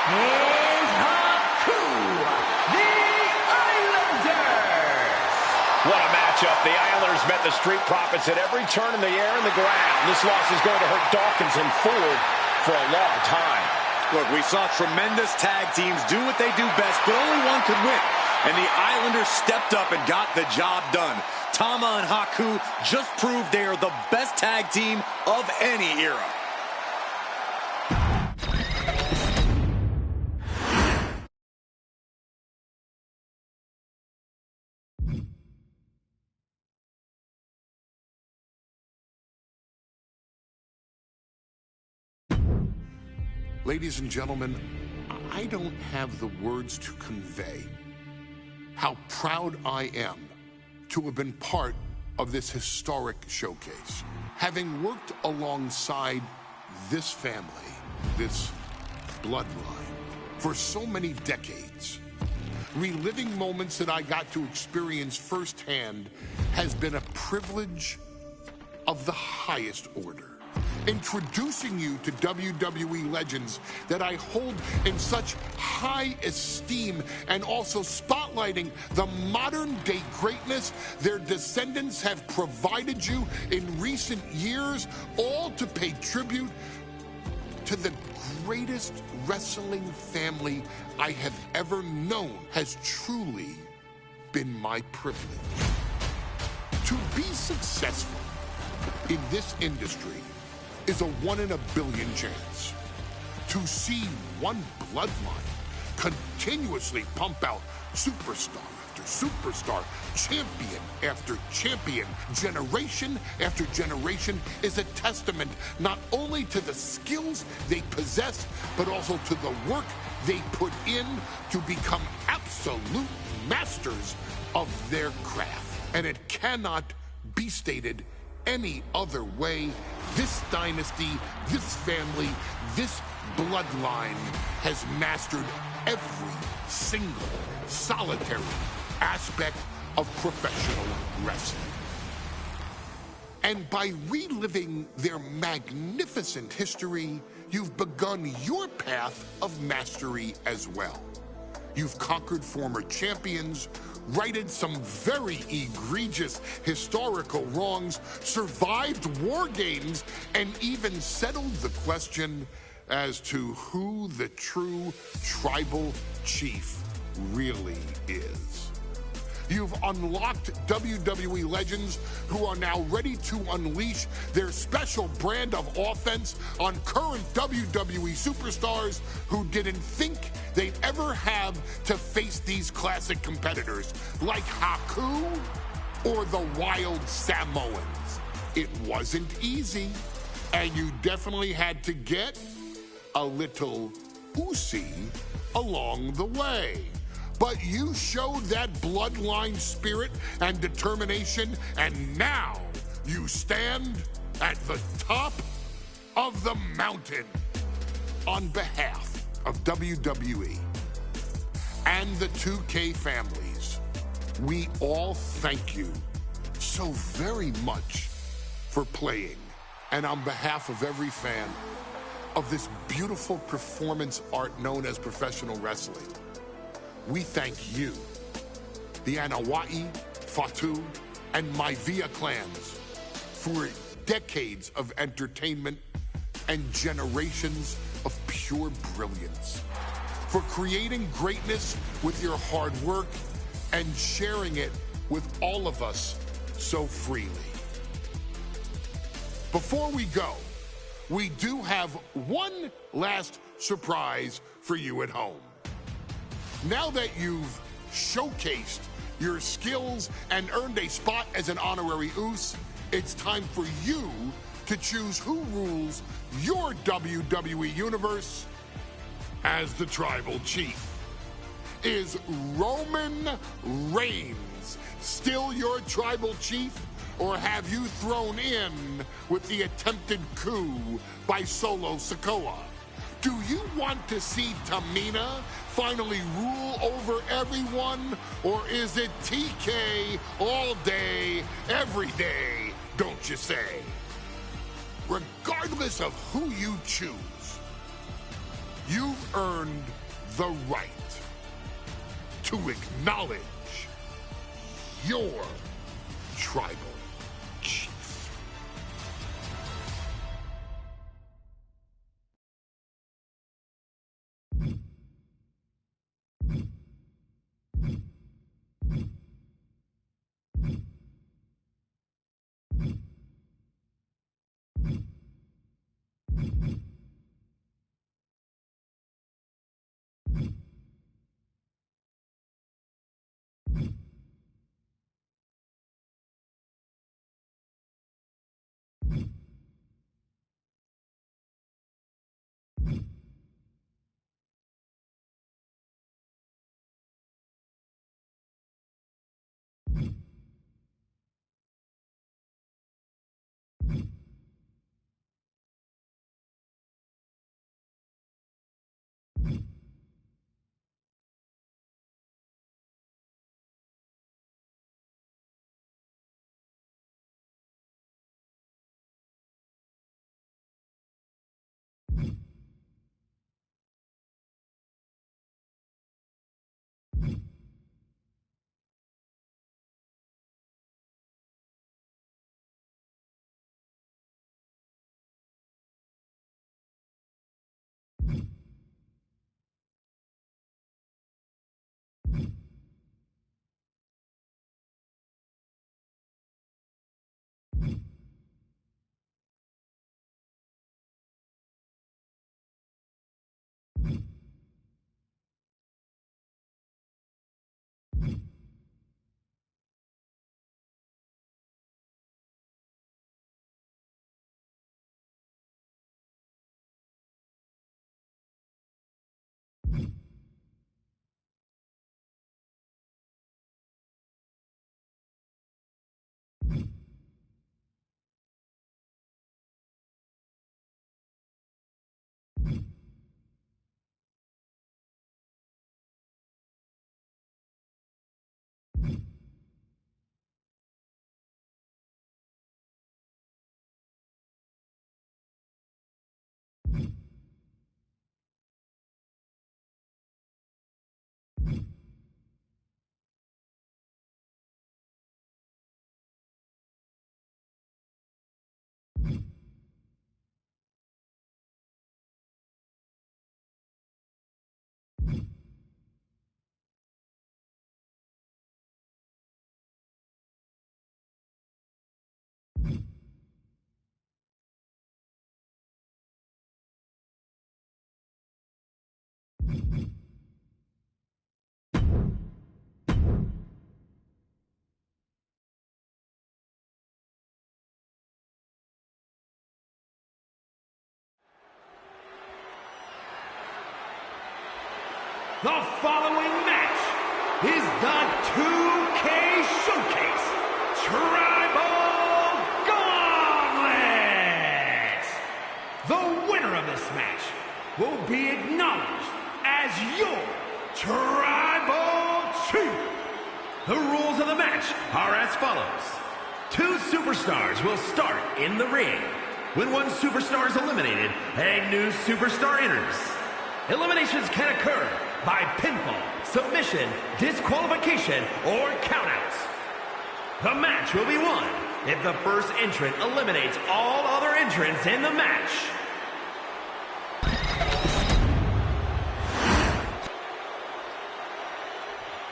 and Haku, the Islanders. What a matchup. The Islanders met the Street Profits at every turn in the air and the ground. This loss is going to hurt Dawkins and Ford for a long time. Look, we saw tremendous tag teams do what they do best, but only one could win. And the Islanders stepped up and got the job done. Tama and Haku just proved they are the best tag team of any era. Ladies and gentlemen, I don't have the words to convey how proud I am to have been part of this historic showcase. Having worked alongside this family, this bloodline, for so many decades, reliving moments that I got to experience firsthand has been a privilege of the highest order. introducing you to WWE legends that I hold in such high esteem, and also spotlighting the modern-day greatness their descendants have provided you in recent years, all to pay tribute to the greatest wrestling family I have ever known. Has truly been my privilege. To be successful in this industry is a 1 in a billion chance. To see one bloodline continuously pump out superstar after superstar, champion after champion, generation after generation, is a testament not only to the skills they possess, but also to the work they put in to become absolute masters of their craft. And it cannot be stated any other way. This dynasty, this family, this bloodline has mastered every single solitary aspect of professional wrestling. And by reliving their magnificent history, you've begun your path of mastery as well. You've conquered former champions, righted some very egregious historical wrongs, survived war games, and even settled the question as to who the true tribal chief really is. You've unlocked WWE legends who are now ready to unleash their special brand of offense on current WWE superstars who didn't think they'd ever have to face these classic competitors like Haku or the Wild Samoans. It wasn't easy, and you definitely had to get a little oozy along the way. But you showed that bloodline spirit and determination, and now you stand at the top of the mountain. On behalf of WWE and the 2K families, we all thank you so very much for playing. And on behalf of every fan of this beautiful performance art known as professional wrestling, we thank you, the Wwe, Fatu, and Wwe clans, for decades of entertainment and generations of pure brilliance, for creating greatness with your hard work and sharing it with all of us so freely. Before we go, we do have one last surprise for you at home. Now that you've showcased your skills and earned a spot as an honorary Oos, it's time for you to choose who rules your WWE universe as the Tribal Chief. Is Roman Reigns still your Tribal Chief, or have you thrown in with the attempted coup by Solo Sikoa? Do you want to see Tamina finally rule over everyone, or is it TK all day, every day, don't you say? Regardless of who you choose, you've earned the right to acknowledge your tribal chief. The following match is the 2K Showcase Tribal Gauntlet. The winner of this match will be acknowledged as your Tribal Chief. The rules of the match are as follows. 2 superstars will start in the ring. When one superstar is eliminated, a new superstar enters. Eliminations can occur by pinfall, submission, disqualification, or countouts. The match will be won if the first entrant eliminates all other entrants in the match.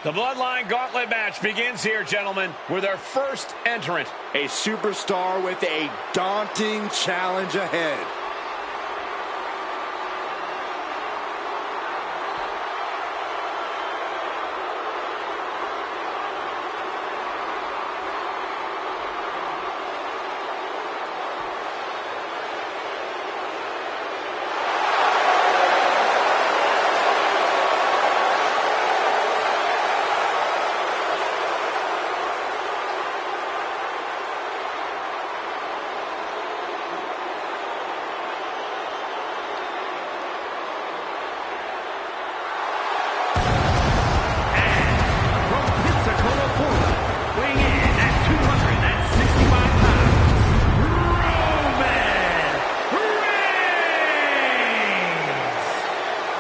The Bloodline Gauntlet match begins here, gentlemen, with our first entrant. A superstar with a daunting challenge ahead.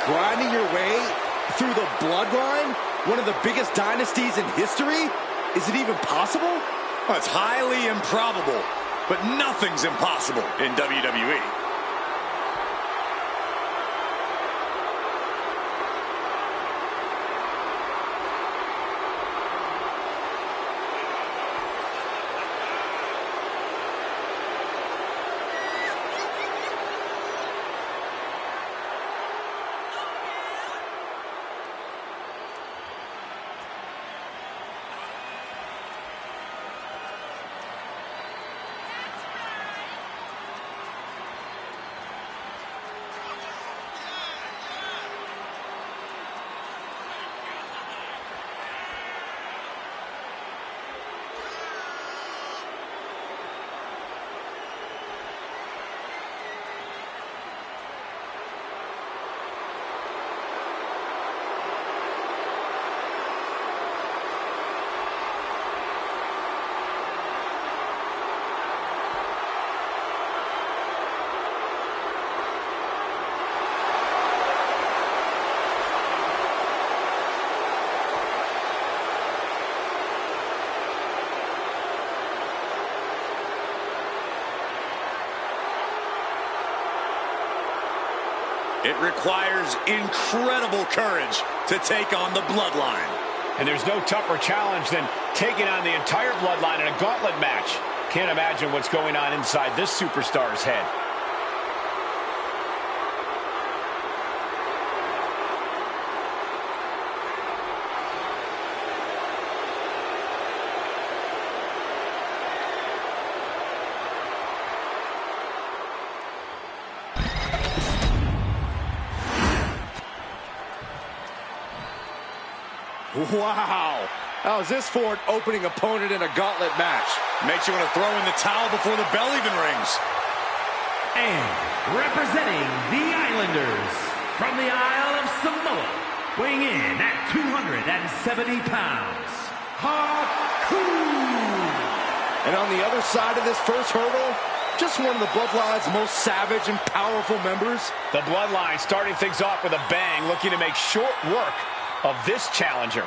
Grinding your way through the Bloodline, one of the biggest dynasties in history? Is it even possible? Well, it's highly improbable, but nothing's impossible in WWE. It requires incredible courage to take on the Bloodline. And there's no tougher challenge than taking on the entire Bloodline in a gauntlet match. Can't imagine what's going on inside this superstar's head. Wow. How is this for an opening opponent in a gauntlet match? Makes you want to throw in the towel before the bell even rings. And representing the Islanders from the Isle of Samoa, weighing in at 270 pounds, Haku. And on the other side of this first hurdle, just one of the Bloodline's most savage and powerful members. The Bloodline starting things off with a bang, looking to make short work of this challenger.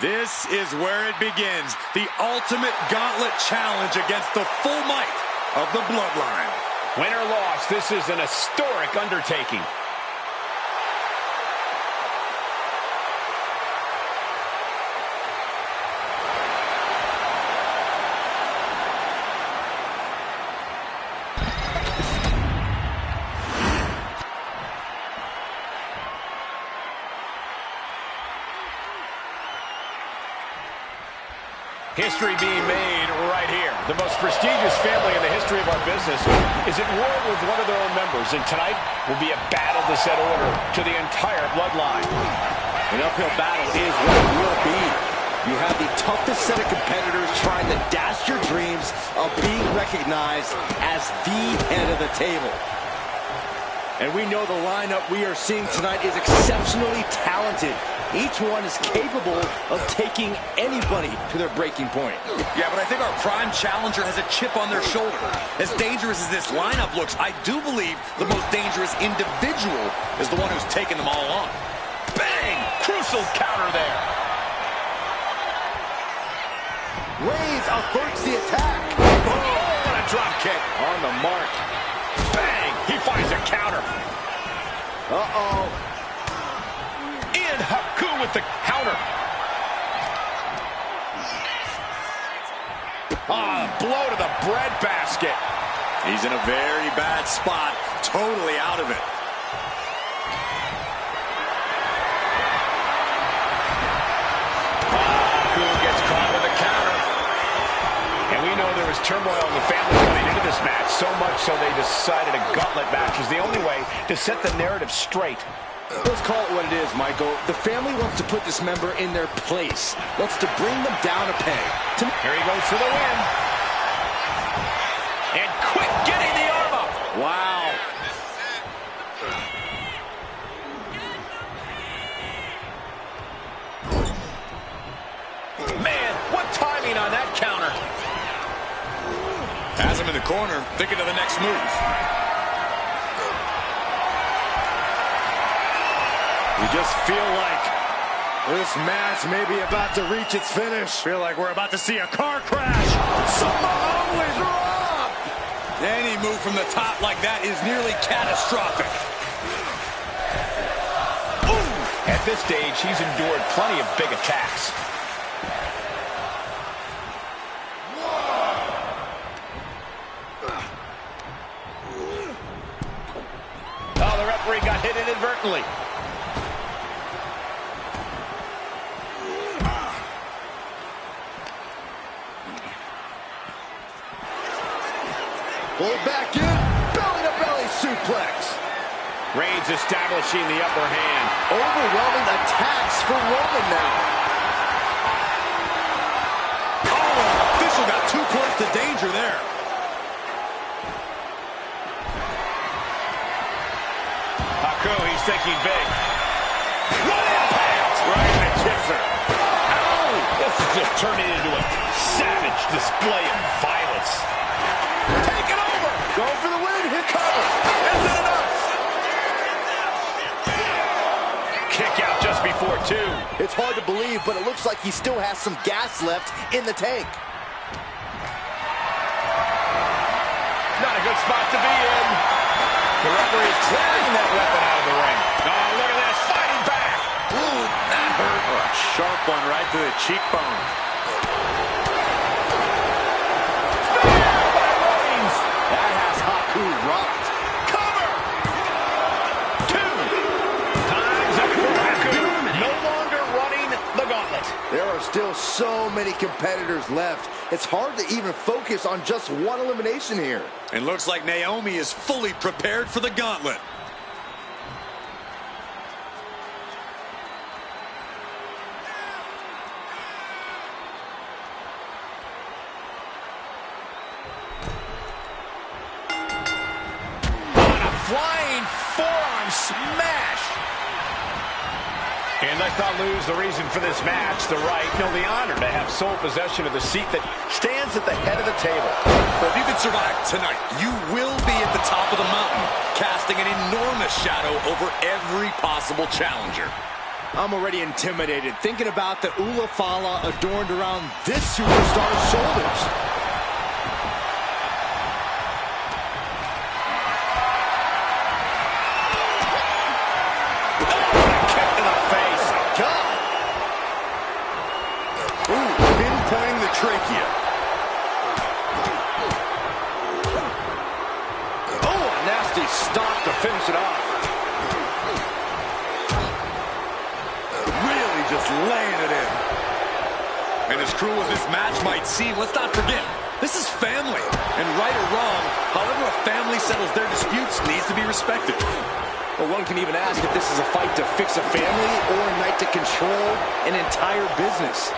This is where it begins. The ultimate gauntlet challenge against the full might of the Bloodline. Win or loss, this is an historic undertaking. History being made right here. The most prestigious family in the history of our business is at war with one of their own members, and tonight will be a battle to set order to the entire bloodline. An uphill battle is what it will be. You have the toughest set of competitors trying to dash your dreams of being recognized as the head of the table. And we know the lineup we are seeing tonight is exceptionally talented. Each one is capable of taking anybody to their breaking point. Yeah, but I think our prime challenger has a chip on their shoulder. As dangerous as this lineup looks, I do believe the most dangerous individual is the one who's taken them all on. Bang! Crucial counter there. Reigns averts the attack. Oh, what a drop kick. On the mark. Bang! He finds a counter. Uh-oh. And Haku with the counter. Blow to the breadbasket. He's in a very bad spot, totally out of it. Haku gets caught with a counter. And we know there was turmoil in the family going into this match, so much so they decided a gauntlet match was the only way to set the narrative straight. Let's call it what it is, Michael. The family wants to put this member in their place. Wants to bring them down a peg. Here he goes for the win. And quick getting the arm up. Wow. Man, what timing on that counter. Has him in the corner, thinking of the next move. We just feel like this match may be about to reach its finish. Feel like we're about to see a car crash. Always wrong. Any move from the top like that is nearly catastrophic. Ooh. At this stage, he's endured plenty of big attacks. Oh, the referee got hit inadvertently. Pull back in, belly-to-belly suplex. Reigns establishing the upper hand. Overwhelming attacks for Roman now. Oh, official got too close to danger there. Haku, he's thinking big. What impact! Right in the kisser. Ow! This is just turning into a savage display of violence. Take it over. Go for the win. Here comes. Is it enough? Kick out just before two. It's hard to believe, but it looks like he still has some gas left in the tank. Not a good spot to be in. The referee is clearing that weapon out of the ring. Oh, look at this. Fighting back. Ooh, that hurt. Oh, a sharp one right to the cheekbone. That has Haku rocked. Cover! Two. Time's up for Haku. No longer running the gauntlet. There are still so many competitors left. It's hard to even focus on just one elimination here. It looks like Naomi is fully prepared for the gauntlet. Flying forearm smash. And let's not lose the reason for this match, the right, no, the honor to have sole possession of the seat that stands at the head of the table. But if you can survive tonight, you will be at the top of the mountain, casting an enormous shadow over every possible challenger. I'm already intimidated thinking about the Ula Fala adorned around this superstar's shoulders. Pinpointing the trachea. Oh, a nasty stop to finish it off. Really just laying it in. And as cruel as this match might seem, let's not forget, this is family. And right or wrong, however a family settles their disputes needs to be respected. Well, one can even ask if this is a fight to fix a family or a night to control an entire business.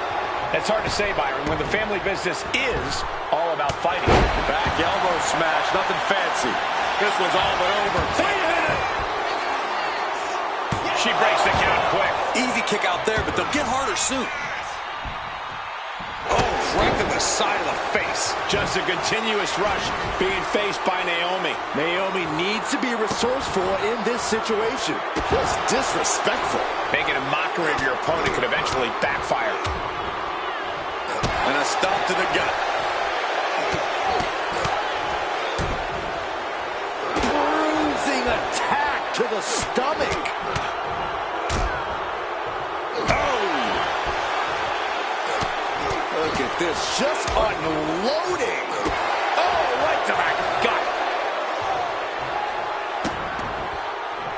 It's hard to say, Byron, when the family business is all about fighting. Back elbow smash, nothing fancy. This one's all but over. She breaks the count quick. Easy kick out there, but they'll get harder soon. Oh, right to the side of the face. Just a continuous rush being faced by Naomi. Naomi needs to be resourceful in this situation. Just disrespectful. Making a mockery of your opponent could eventually backfire. And a stop to the gut. Bruising attack to the stomach. Look at this, just unloading. Oh, right to the gut.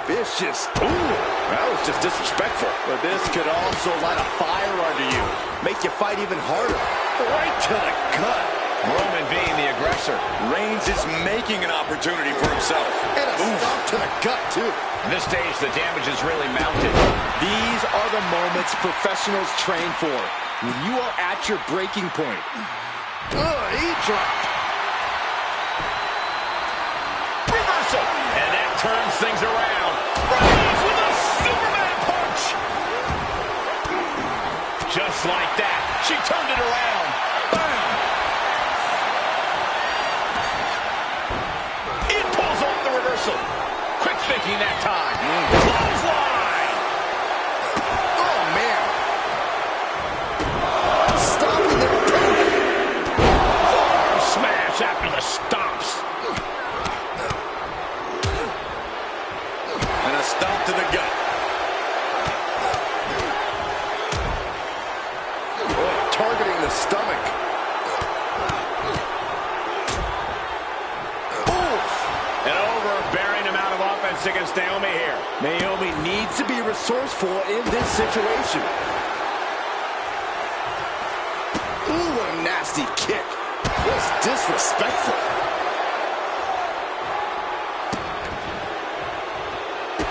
Vicious. Ooh, that was just disrespectful. But this could also light a fire under you. Make you fight even harder. Right to the gut. Roman being the aggressor. Reigns is making an opportunity for himself. And a stop to the gut, too. At this stage, the damage is really mounted. These are the moments professionals train for. When you are at your breaking point. He dropped. Reversal. And that turns things around. Reigns with a Superman punch. Just like that. She turned it around. Bam. It pulls off the reversal. Quick thinking that time. Clothesline. Oh, man. Stopping the Arm smash after the stomps. And a stomp to the gut. Oh, targeting the stomach. An overbearing amount of offense against Naomi here. Naomi needs to be resourceful in this situation. Ooh, what a nasty kick. Just disrespectful.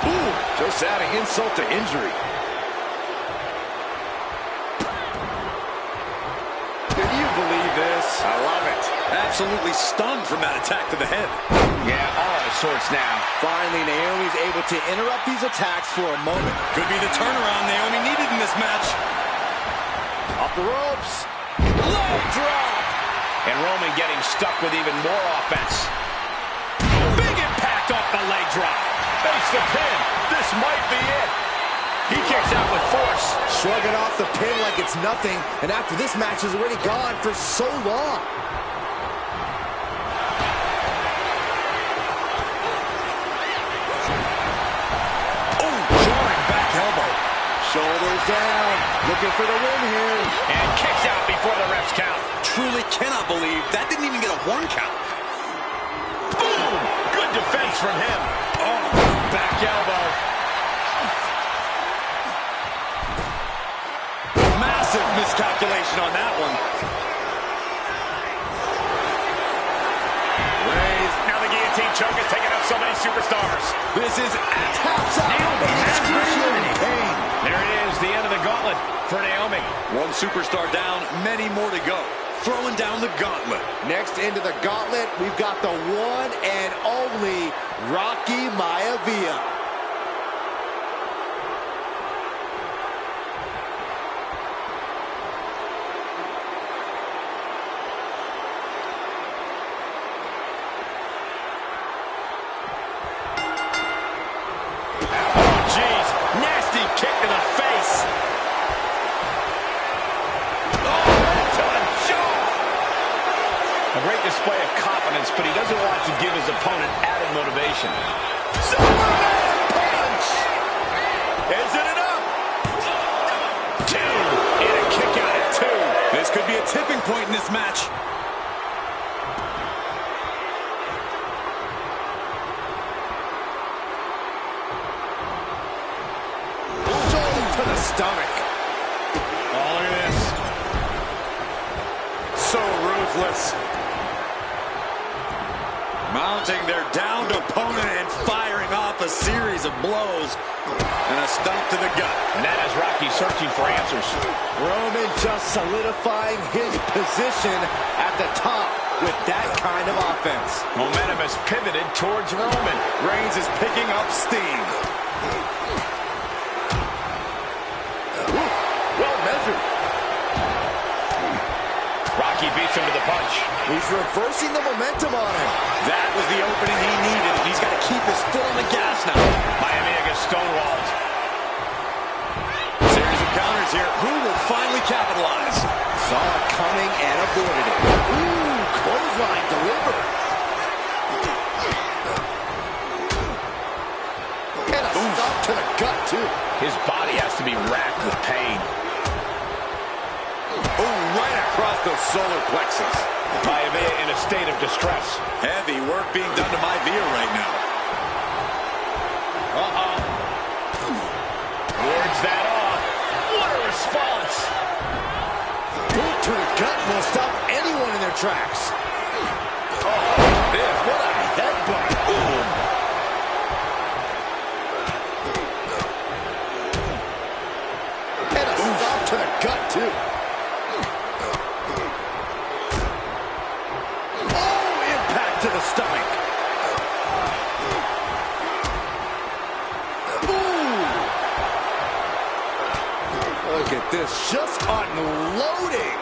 Ooh, just adding insult to injury. Can you believe this? I love it. Absolutely stunned from that attack to the head. Yeah, all out of sorts now. Finally, Naomi's able to interrupt these attacks for a moment. Could be the turnaround Naomi needed in this match. Off the ropes. Leg drop. And Roman getting stuck with even more offense. Big impact off the leg drop. Face the pin. This might be it. He kicks out with force. Shrugging off the pin like it's nothing. And after this match is already gone for so long. Shoulders down, looking for the win here. And kicks out before the ref's count. Truly cannot believe that didn't even get a 1 count. Boom! Good defense from him. Oh, back elbow. Massive miscalculation on that one. Reigns, now the guillotine choke is taking out so many superstars. This is Taps out. Excruciating pain. There it is, the end of the gauntlet for Naomi. one superstar down, many more to go. Throwing down the gauntlet. Next into the gauntlet, we've got the one and only Rocky Maivia. Kick to the face. Oh, to the jaw. A great display of confidence, but he doesn't want to give his opponent added motivation. Superman punch! Is it enough? 2, and a kick out at 2. This could be a tipping point in this match. To the stomach. Oh, look at this. ruthless. Mounting their downed opponent and firing off a series of blows. And a stomp to the gut. And that has Rocky searching for answers. Roman just solidifying his position at the top with that kind of offense. Momentum has pivoted towards Roman. Reigns is picking up steam. Ooh, well measured. Rocky beats him to the punch. He's reversing the momentum on him. That was the opening he needed. He's got to keep his foot on the gas now. Miami gets stonewalled. Series of counters here. Who will finally capitalize? Saw it coming and avoided it. Ooh, clothesline delivered. And a stop to the gut, too. His body has to be racked with pain. Oh, right across the solar plexus. Maivia in a state of distress. Heavy work being done to Maivia right now. Uh-oh. Wards that off. What a response. Boot to the gut will stop anyone in their tracks. Oh, Biff, what a headbutt. Ooh. And a stop to the gut, too. To the stomach. Ooh. Look at this, just unloading.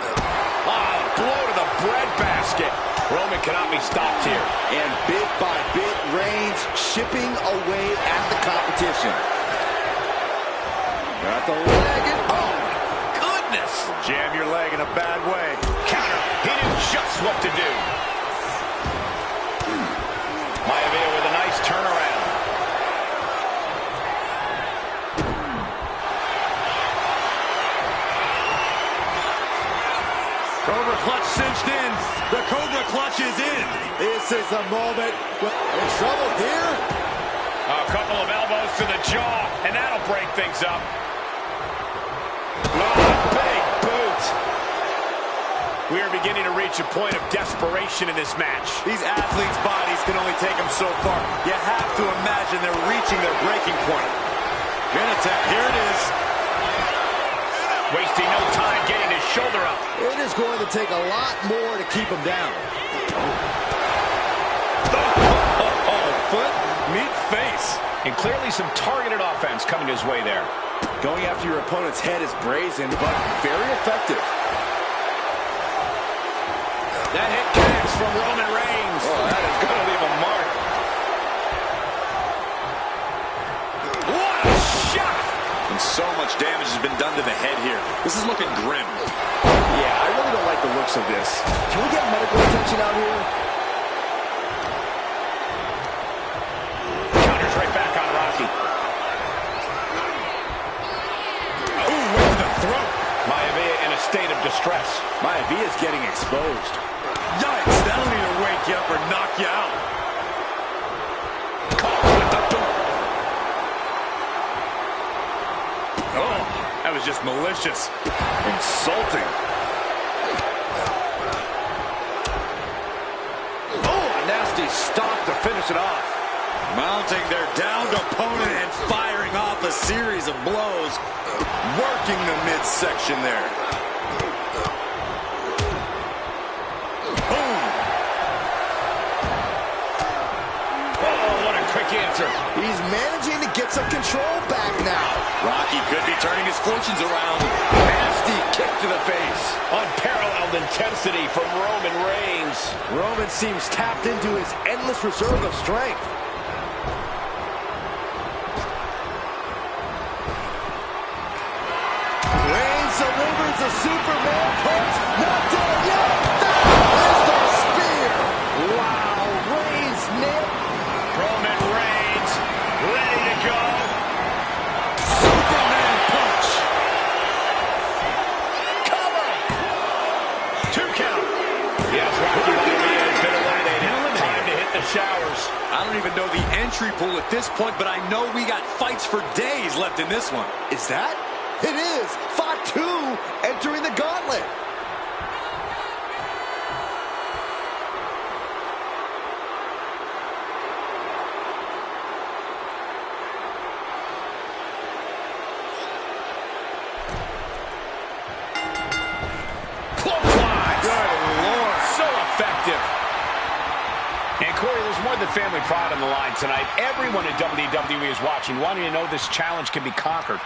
Ah, blow to the breadbasket. Roman cannot be stopped here. And bit by bit, Reigns chipping away at the competition. Got the leg and oh my goodness. Jam your leg in a bad way. Counter. He knew just what to do. Maivia with a nice turnaround. Cobra clutch cinched in. The Cobra clutch is in. This is the moment. In trouble here. A couple of elbows to the jaw, and that'll break things up. Oh, big boot. We are beginning to reach a point of desperation in this match. These athletes' bodies can only take them so far. You have to imagine they're reaching their breaking point. Pin attack, here it is. Wasting no time getting his shoulder up. It is going to take a lot more to keep him down. Foot, meet face. And clearly some targeted offense coming his way there. Going after your opponent's head is brazen, but very effective. That hit connects from Roman Reigns. Oh, that is going to leave a mark. What a shot! And so much damage has been done to the head here. This is looking grim. Yeah, I really don't like the looks of this. Can we get medical attention out here? Counters right back on Rocky. Ooh, right to the throat. Maivia in a state of distress. Maivia's getting exposed. Yikes, that'll either wake you up or knock you out. Caught with the door. Oh, that was just malicious. Insulting. Oh, a nasty stop to finish it off. Mounting their downed opponent and firing off a series of blows. Working the midsection there. Answer. He's managing to get some control back now. Rocky could be turning his fortunes around. Nasty kick to the face. Unparalleled intensity from Roman Reigns. Roman seems tapped into his endless reserve of strength. Reigns delivers a Superman punch. Not dead yet. That is the spear. Wow, Reigns nailed. Roman Reigns ready to go. Superman punch. Cover. 2 count. Yes, Rocky Maivia has been eliminated. Time to hit the showers. I don't even know the entry pool at this point, but I know we got fights for days left in this one. Is that? It is. Fatu entering the gauntlet. family pride on the line tonight. Everyone in WWE is watching, wanting to know this challenge can be conquered.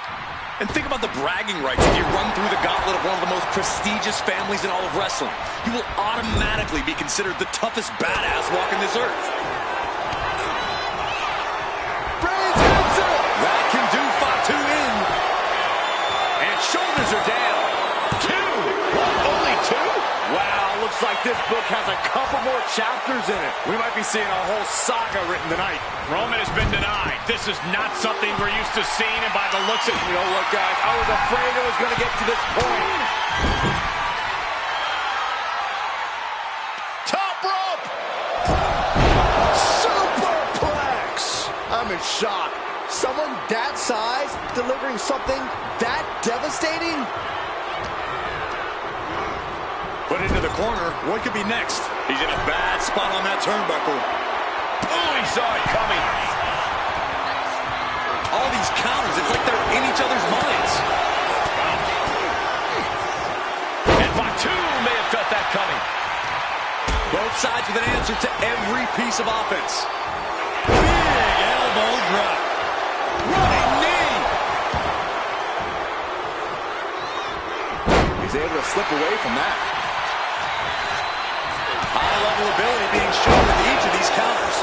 And think about the bragging rights if you run through the gauntlet of one of the most prestigious families in all of wrestling. You will automatically be considered the toughest badass walking this earth. That can do Fatu in. And shoulders are down. 2. Only 2? Wow, looks like this book has a couple more chapters in it. We might be seeing a whole saga written tonight. Roman has been denied. This is not something we're used to seeing, and by the looks of it, You know what, guys? I was afraid it was going to get to this point. top rope. Superplex! I'm in shock. Someone that size delivering something that devastating? Put into the corner. What could be next? He's in a bad spot on that turnbuckle. Oh, he saw it coming. All these counters, it's like they're in each other's minds. And Fatu may have felt that coming. Both sides with an answer to every piece of offense. Big elbow drop. Running knee. He's able to slip away from that. High-level ability being shown with each of these counters.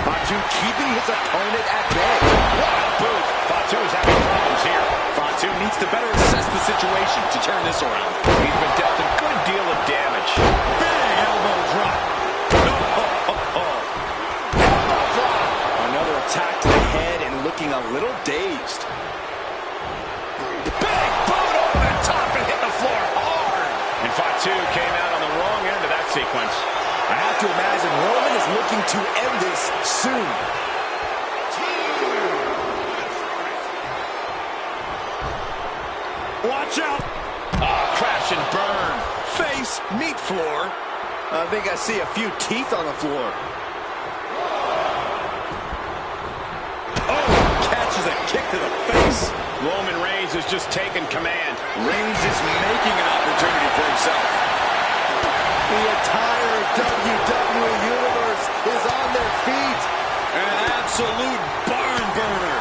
Fatu keeping his opponent at bay. What a boot. Fatu is having problems here. Fatu needs to better assess the situation to turn this around. He's been dealt a good deal of damage. Big elbow drop. Elbow drop. Another attack to the head and looking a little dazed. Big boot over the top and hit the floor hard. And Fatu came out on the wrong end of that sequence. I have to imagine Roman is looking to end this soon. Watch out. Crash and burn. Face, meat floor. I think I see a few teeth on the floor. Oh, catches a kick to the face. Roman Reigns has just taken command. Reigns is making an opportunity for himself. The entire WWE Universe is on their feet. An absolute barn burner.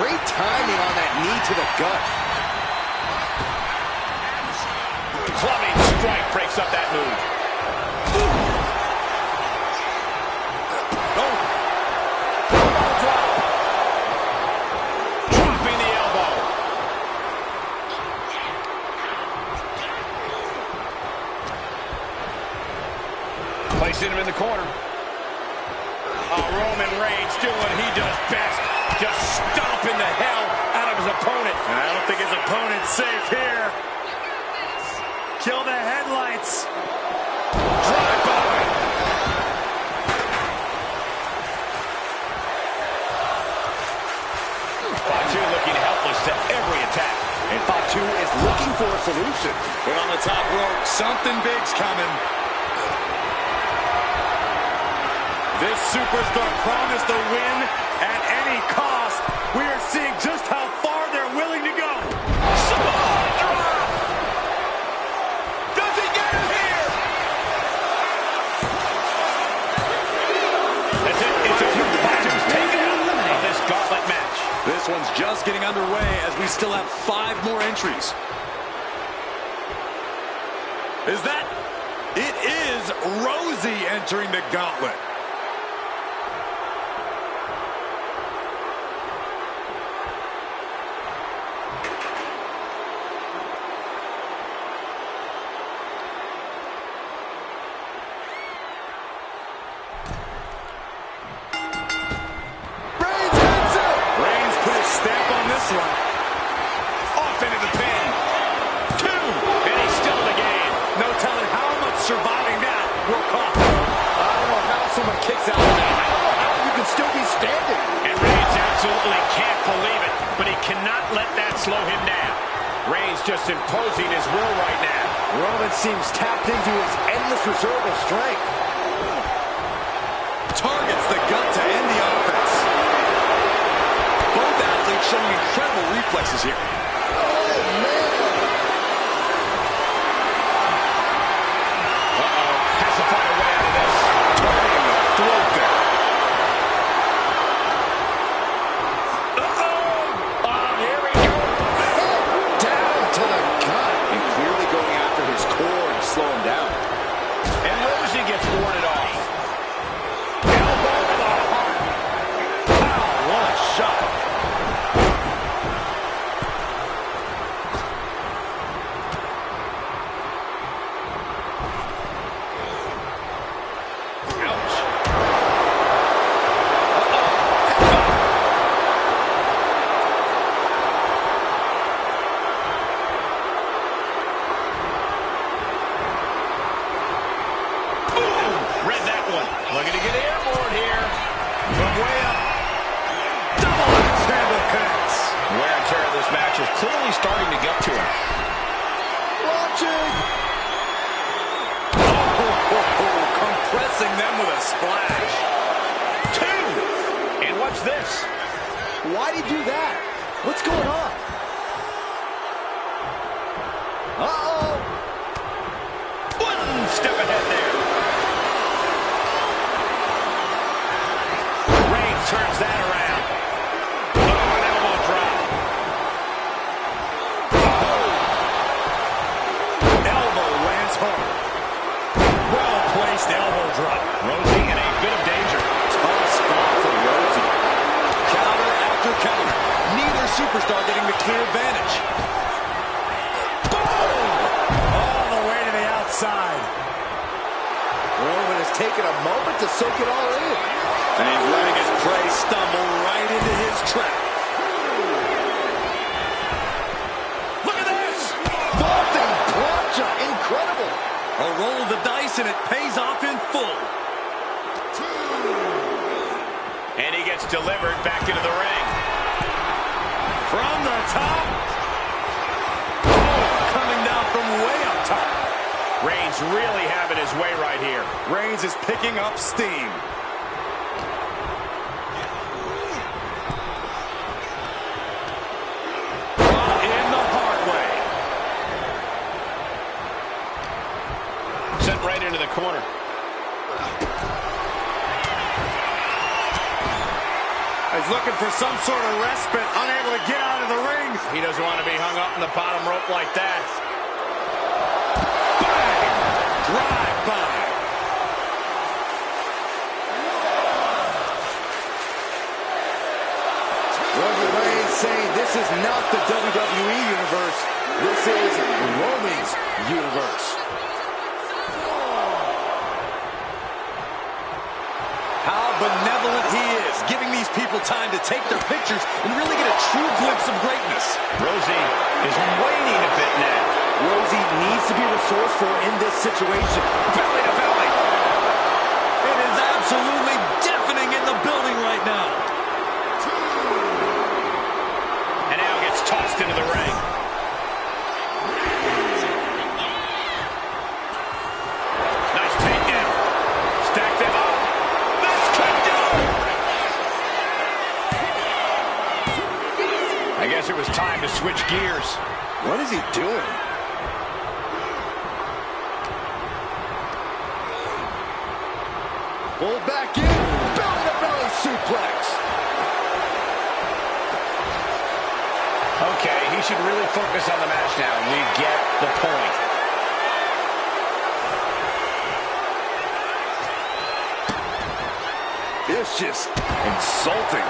Great timing on that knee to the gut. Clubbing strike breaks up that move. Oh, Dropping the elbow. Placing him in the corner. Roman Reigns doing what he does best. Just stomping the hell out of his opponent. And I don't think his opponent's safe here. Kill the headlights. Drive by. Fatu looking helpless to every attack. And Fatu is looking for a solution. but on the top rope, something big's coming. This superstar promised a win at any cost. We are seeing just how far they're willing to go. Samoa drop! Does he get it here? That's it. It's over. Fatu's taken out of this gauntlet match. This one's just getting underway as we still have 5 more entries. Is that? It is Rosie entering the gauntlet. Stamp on this one. Off into the pin. 2, and he's still in the game. No telling how much surviving that will cost. I don't know how someone kicks out of that. I don't know how you can still be standing. And Reigns absolutely can't believe it, but he cannot let that slow him down. Reigns just imposing his will right now. Roman seems tapped into his endless reserve of strength. Targets the gut to end the offense. Both athletes showing incredible reflexes here. Oh, man. Has to find a way out of this. Turning the throat clearly starting to get to him. Launching! Compressing them with a splash. 2. And what's this? Why'd he do that? What's going on? Uh-oh! One step ahead there. Reigns turns that around. Oh, an elbow drop. Elbow lands hard. Well-placed elbow drop. Rosie in a bit of danger. Tough spot for Rosie. Counter after counter. Neither superstar getting the clear advantage. Boom! All the way to the outside. Roman has taken a moment to soak it all in. And he's letting his prey stumble right into his trap. Look at this! Vaulting plancha, incredible. A roll of the dice and it pays off in full. And he gets delivered back into the ring. From the top. Oh, coming down from way up top. Reigns really having his way right here. Reigns is picking up steam. Brought in the hard way. Sent right into the corner. He's looking for some sort of respite, unable to get out of the ring. He doesn't want to be hung up in the bottom rope like that. Bang! Drive by. Roman Reigns saying this is not the WWE Universe. This is Roman's universe. How benevolent he is, giving these people time to take their pictures and really get a true glimpse of greatness. Rosie is waning a bit now. Rosie needs to be resourceful in this situation. Belly to belly. It is absolutely deafening in the building right now. And now gets tossed into the ring. Nice takedown. Stack them up. Let's cut down. I guess it was time to switch gears. What is he doing? Pull back in. Belly-to-belly suplex. Okay, he should really focus on the match now. We get the point. Vicious. Insulting.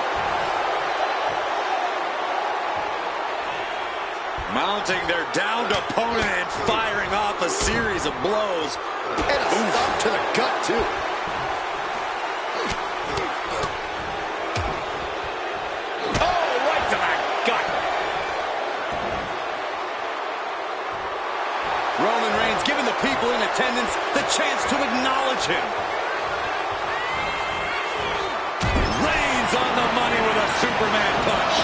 Mounting their downed opponent and firing off a series of blows. And a stomp to the gut, too. Oh, right to the gut. Roman Reigns giving the people in attendance the chance to acknowledge him. Reigns on the money with a Superman punch.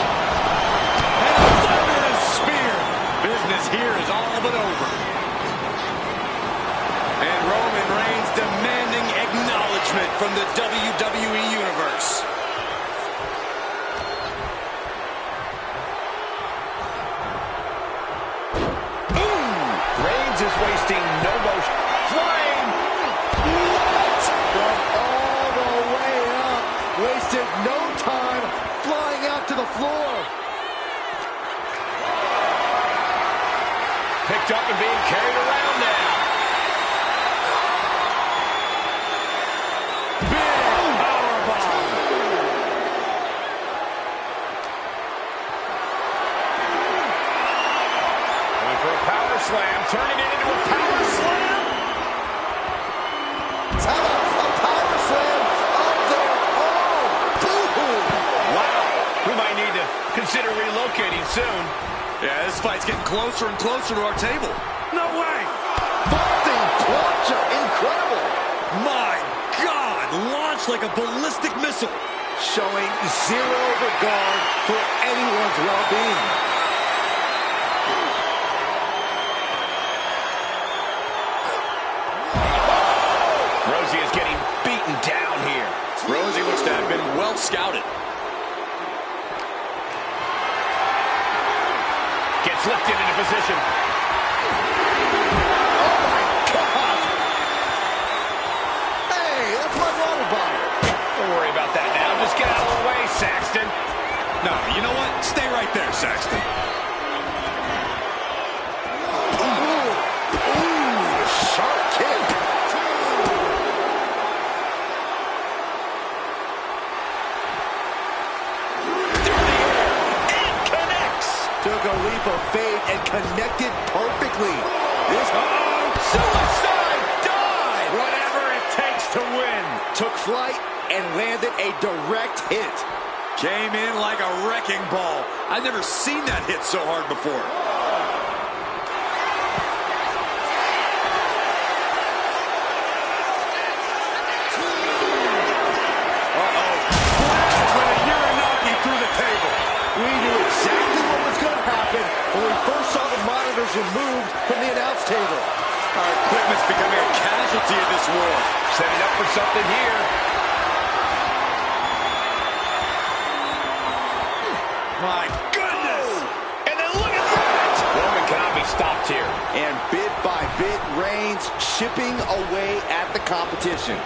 And a thunderous spear. Business here is all but over. And Roman Reigns demanding acknowledgement from the WWE Universe. Reigns is wasting no motion. Flying! What? From all the way up. Wasted no time flying out to the floor. Picked up and being carried around now. Big powerbomb. Going for a power slam, turning it into a power slam. Tell us, a power slam of their own. Boom! Wow, we might need to consider relocating soon. Yeah, this fight's getting closer and closer to our table. No way! Vaulting plancha, incredible. My God! Launched like a ballistic missile. Showing zero regard for anyone's well-being. lifted into position. Oh, my God. Hey, that's my water bottle. Don't worry about that now. Just get out of the way, Saxton. No, you know what? Stay right there, Saxton. Ooh, sharp kick. Took a leap of faith and connected perfectly. This suicide dive! Whatever it takes to win. Took flight and landed a direct hit. Came in like a wrecking ball. I've never seen that hit so hard before. Uh-oh. Flash with a Uranagi through the table. We knew exactly what was going to happen when we first saw the monitors removed from the announce table. Our equipment's becoming a casualty of this war. Setting up for something here. My goodness! And then look at that! Roman cannot be stopped here. And bit by bit, Reigns chipping away at the competition.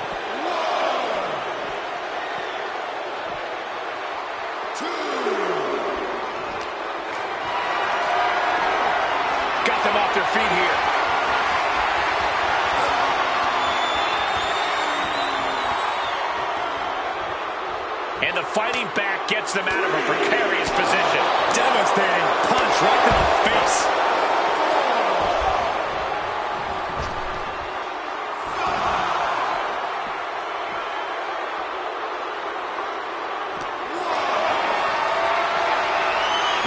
Got them off their feet here. And the fighting back gets them out of a precarious position. Devastating punch right to the face.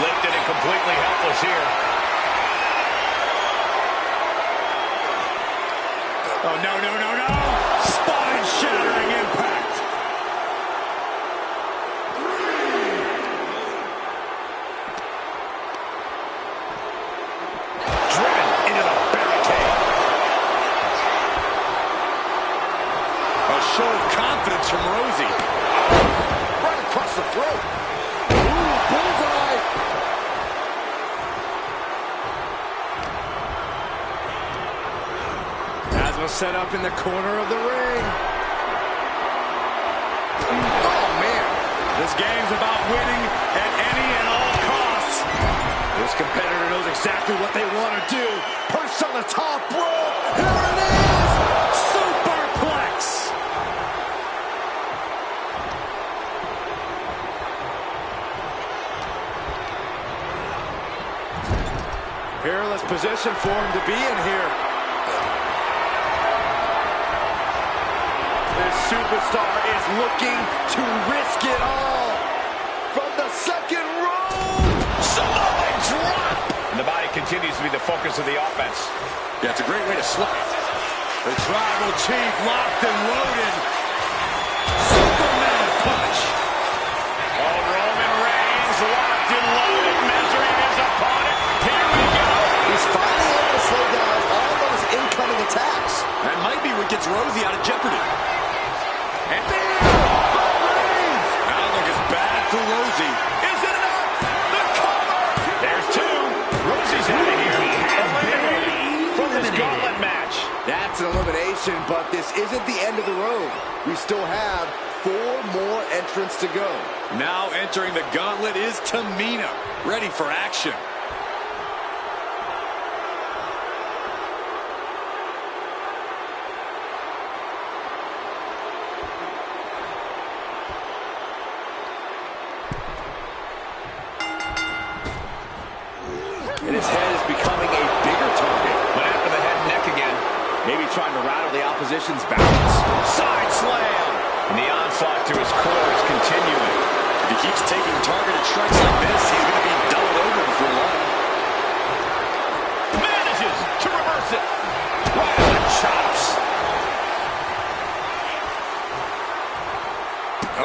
Lifted and completely helpless here. Oh, no, no, no, no. Spine-shattering impact. Driven into the barricade. A show of confidence from Rosie. Right across the throat. Ooh, bullseye. Asma set up in the corner of the ring. Oh, man. This game's about winning at any and all costs. This competitor knows exactly what they want to do. Perched on the top rope. Here it is. Superplex. Perilous position for him to be in here. This superstar is looking to risk it all. From the second row. Samoa drop. And the body continues to be the focus of the offense. Yeah, it's a great way to slide. The Tribal Chief locked and loaded. Superman punch. Oh, Roman Reigns locked and loaded, measuring his opponent. Here we go. He's finally able to slow down all those incoming attacks. That might be what gets Rosie out of jeopardy. And there, but Reigns. Now look as bad for Rosie. Is it enough? The cover. There's two. Rosie's out of here. Eliminated from this gauntlet match. That's an elimination, but this isn't the end of the road. We still have 4 more entrants to go. Now entering the gauntlet is Tamina, ready for action. And his head is becoming a bigger target. Went after the head and neck again. Maybe trying to rattle the opposition's balance. Side slam. And the onslaught to his core is continuing. If he keeps taking targeted strikes like this, he's going to be doubled over before long. Manages to reverse it. Right on the chops.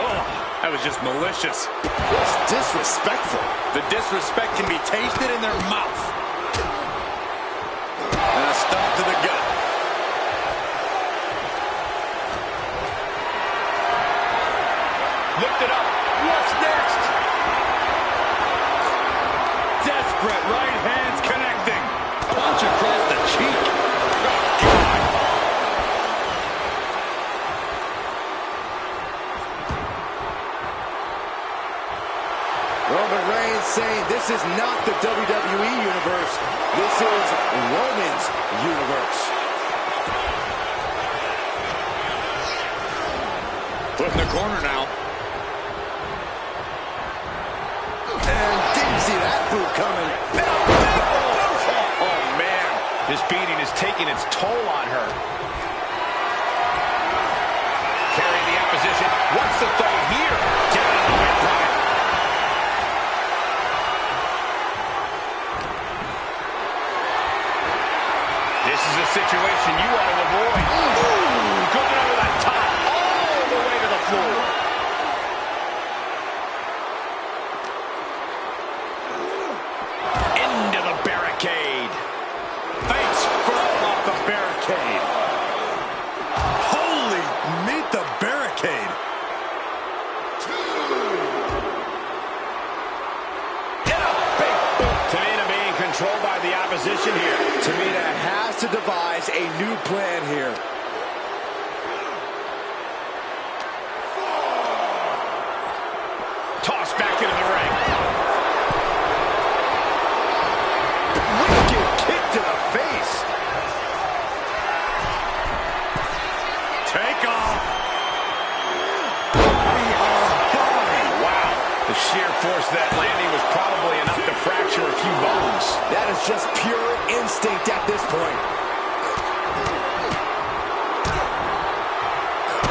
Oh, that was just malicious. It's disrespectful. The disrespect can be tasted in their mouth. And a stomp to the gut. Lift it up. What's next? Desperate right hands Roman Reigns saying this is not the WWE Universe. This is Roman's universe. Put in the corner now. And didn't see that boot coming. Oh, man. This beating is taking its toll on her. Carrying the opposition. What's the throw here? Down on the windpipe. This is a situation you want to avoid. Ooh, going over the top. All the way to the floor. Into the barricade. Face first off the barricade. Holy, meet the barricade. Tamina being controlled by the opposition here. Tamina has to devise a new plan here. Tossed back into the ring. Wicked kick to the face. Take off. Wow. The sheer force of that landing was probably enough to fracture a few bones. That is just pure instinct at this point.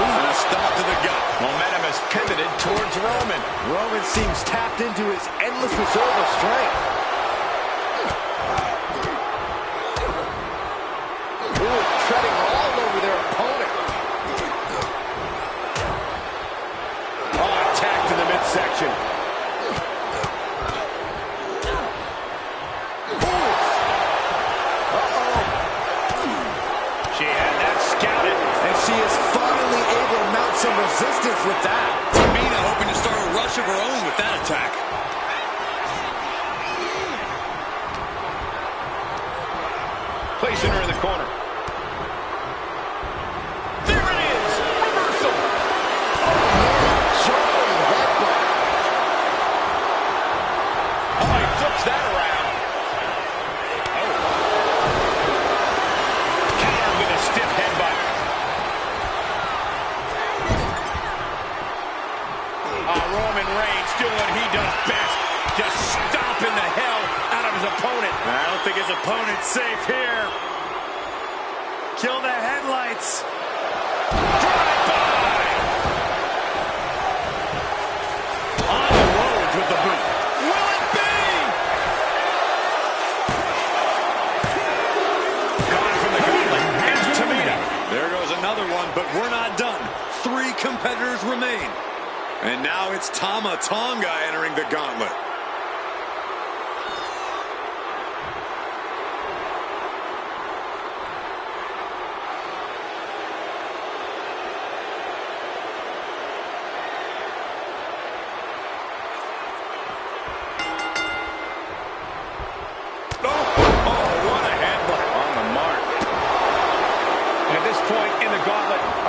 And a stop to the gut. Momentum has pivoted towards Roman. Roman seems tapped into his endless reserve of strength. Ooh, treading all over their opponent. Oh, attack to the midsection. She had that scouted. And she is finally able to mount some resistance with that. Tamina hoping to start a rush of her own with that attack. Placing her in the corner. There it is! Reversal! Jumping headbutt. Oh, he flips that around. Oh. Counter with a stiff headbutt. Roman Reigns doing what he does best. Just stomping the hell out of his opponent. I don't think his opponent's safe here. Kill the headlights. Drive-by! On the roads with the boot. Will it be? Gone from the gauntlet. Here's Tamina. There goes another one, but we're not done. 3 competitors remain. And now it's Tama Tonga entering the gauntlet.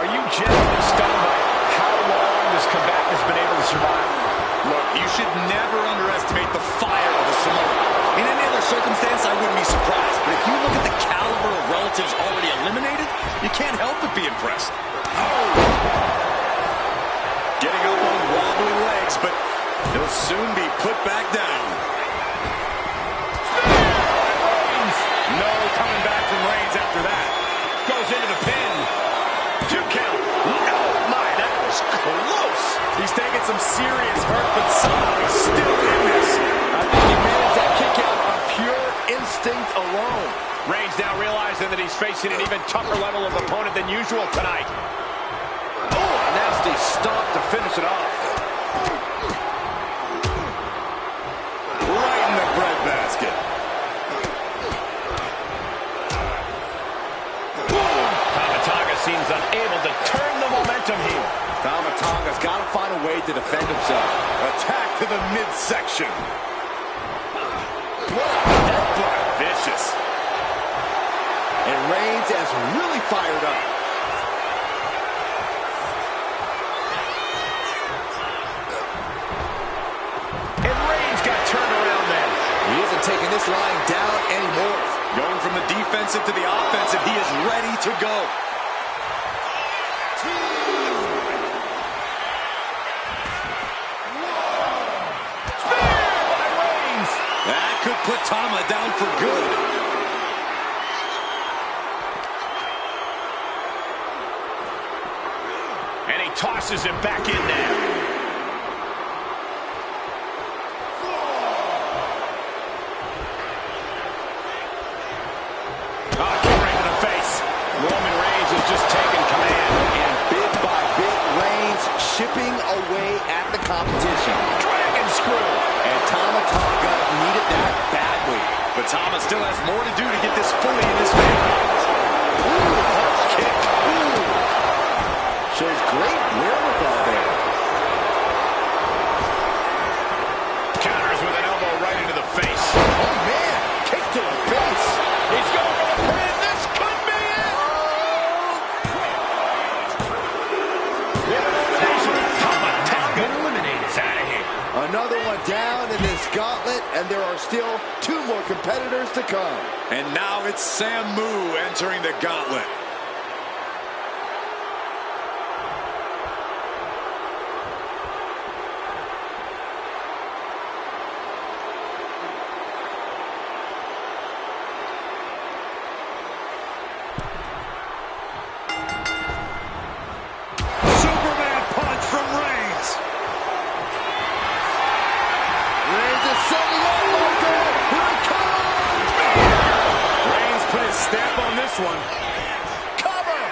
Are you genuinely stunned by how long this combat has been able to survive? Look, you should never underestimate the fire of a Samoan. In any other circumstance, I wouldn't be surprised. But if you look at the caliber of relatives already eliminated, you can't help but be impressed. Oh! Getting up on wobbly legs, but he'll soon be put back down. No coming back from Reigns after that. Goes into the pin. 2 count. Oh, my, that was close. He's taking some serious hurt, but somehow he's still in this. I think he managed that kick out on pure instinct alone. Reigns now realizing that he's facing an even tougher level of opponent than usual tonight. Oh, a nasty stomp to finish it off. Right in the breadbasket. Seems unable to turn the momentum here. Tama Tonga's got to find a way to defend himself. Attack to the midsection. What a headbutt. Vicious. And Reigns has really fired up. And Reigns taking this line down anymore. Going from the defensive to the offensive, he is ready to go. That could put Tama down for good. And he tosses him back in there. Oh, kick right to the face. Roman Reigns is just taking command. And bit by bit, Reigns chipping away at the competition. Dragon screw. And Tama Tonga needed that badly. But Tama still has more to do to get this fully in his favor. Ooh, harsh kick. Ooh. Shows great wherewithal there. Counters with an elbow right into the face. Oh, man. Kick to the face. He's going for the pin. This could be it. Tama Tonga is out of here. Another one down in this gauntlet, and there are still 2 more competitors to come. And now it's Samu entering the gauntlet. Superman punch from Reigns. Reigns is setting up like that. Here it comes. Reigns put his stamp on this one. Cover.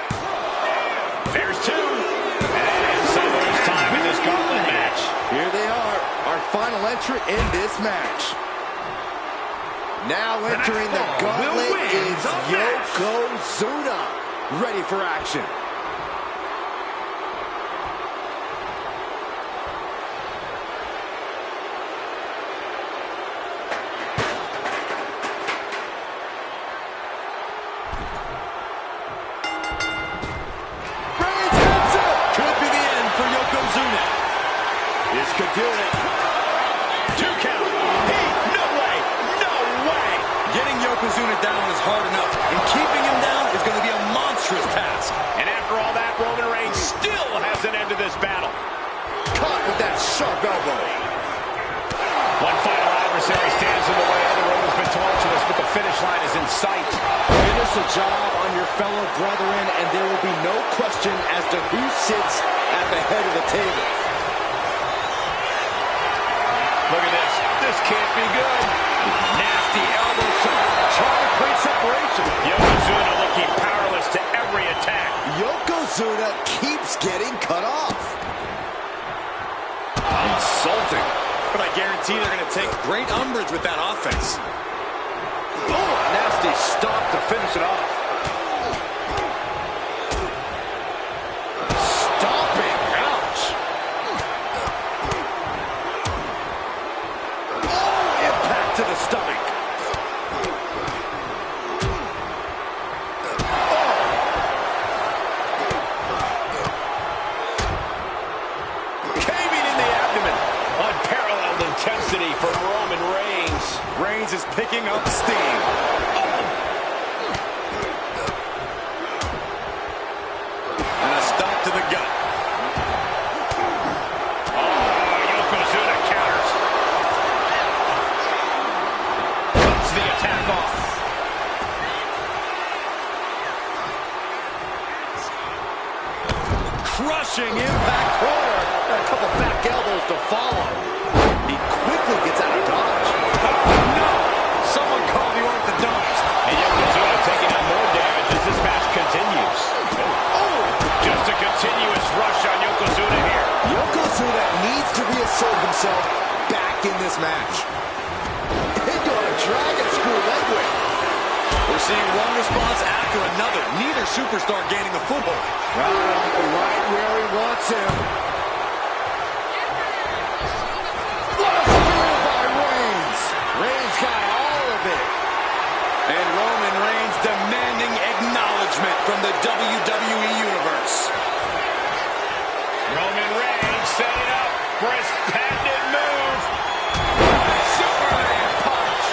There's 2. And so there's time in this gauntlet match. Here they are, our final entrant in this match. Now entering the gauntlet is Yokozuna, ready for action. Reigns hits it. Could be the end for Yokozuna. This could do it. 2 count. No way. No way. Getting Yokozuna down is hard enough, and keeping him down is going to be a monstrous task. And after all that, Roman Reigns still hasn't ended this battle. Caught with that sharp elbow. One final adversary stands in the way. The road has been tumultuous, but the finish line is in sight. Finish the job on your fellow brethren, and there will be no question as to who sits at the head of the table. Look at this. This can't be good. Nasty elbow shot. Trying to create separation. Yokozuna looking powerless to every attack. Yokozuna keeps getting cut off. Insulting. But I guarantee they're going to take great umbrage with that offense. Oh, nasty stop to finish it off. Stomping. Ouch. Oh, impact to the stomach. Caving in the abdomen. Unparalleled intensity from Roman Reigns. Reigns is picking up steam. And a stop to the gut. Yokozuna counters. Cuts the attack off. Crushing impact corner. A couple back elbows to follow. He quickly gets out of dodge. No! Someone call the orthodontist. And Yokozuna taking out more damage as this match continues. Oh! Just a continuous rush on Yokozuna here. Yokozuna needs to reassert himself back in this match. Into a dragon screw leg whip. We're seeing one response after another. Neither superstar gaining a foothold. Right where he wants him. Reigns got all of it. And Roman Reigns demanding acknowledgement from the WWE Universe. Roman Reigns setting up for his patented move. Superman punch.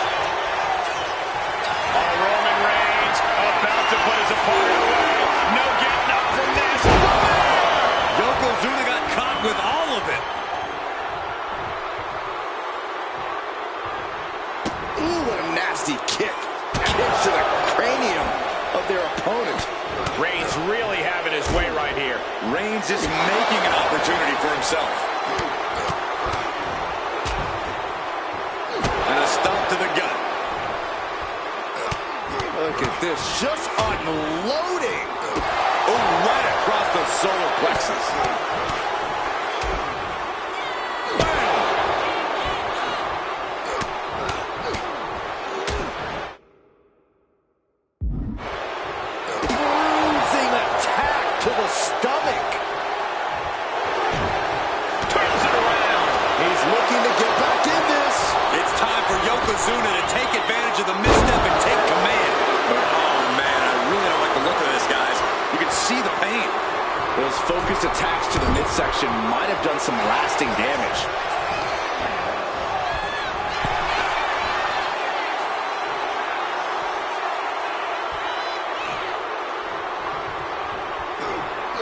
nasty kick. Kicks to the cranium of their opponent. Reigns really having his way right here. Reigns is making an opportunity for himself. And a stomp to the gut. Look at this, just unloading. Oh, right across the solar plexus. Bruising attack to the stomach. Turns it around. He's looking to get back in this. It's time for Yokozuna to take advantage of the misstep and take command. Oh, man, I really don't like the look of this, guys. You can see the pain. Those focused attacks to the midsection might have done some lasting damage.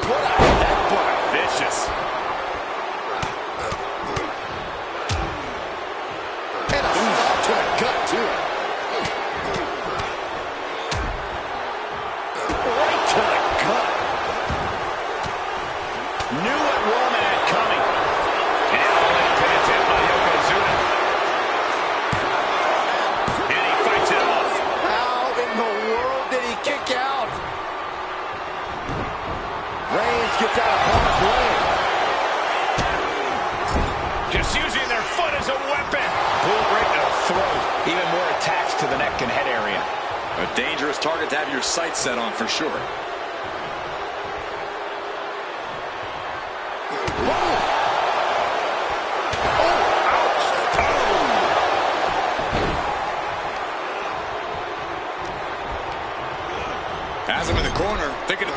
What a headbutt. Vicious. And a stop to the gut, too. Right to the gut. Knew what Roman had coming. And elbow attempt by Yokozuna. And he fights it off. How in the world did he kick out? Reigns gets out of harm's way. Just using their foot as a weapon. Pulled right to the throat. Even more attacks to the neck and head area. A dangerous target to have your sights set on for sure. Has him in the corner, thinking he's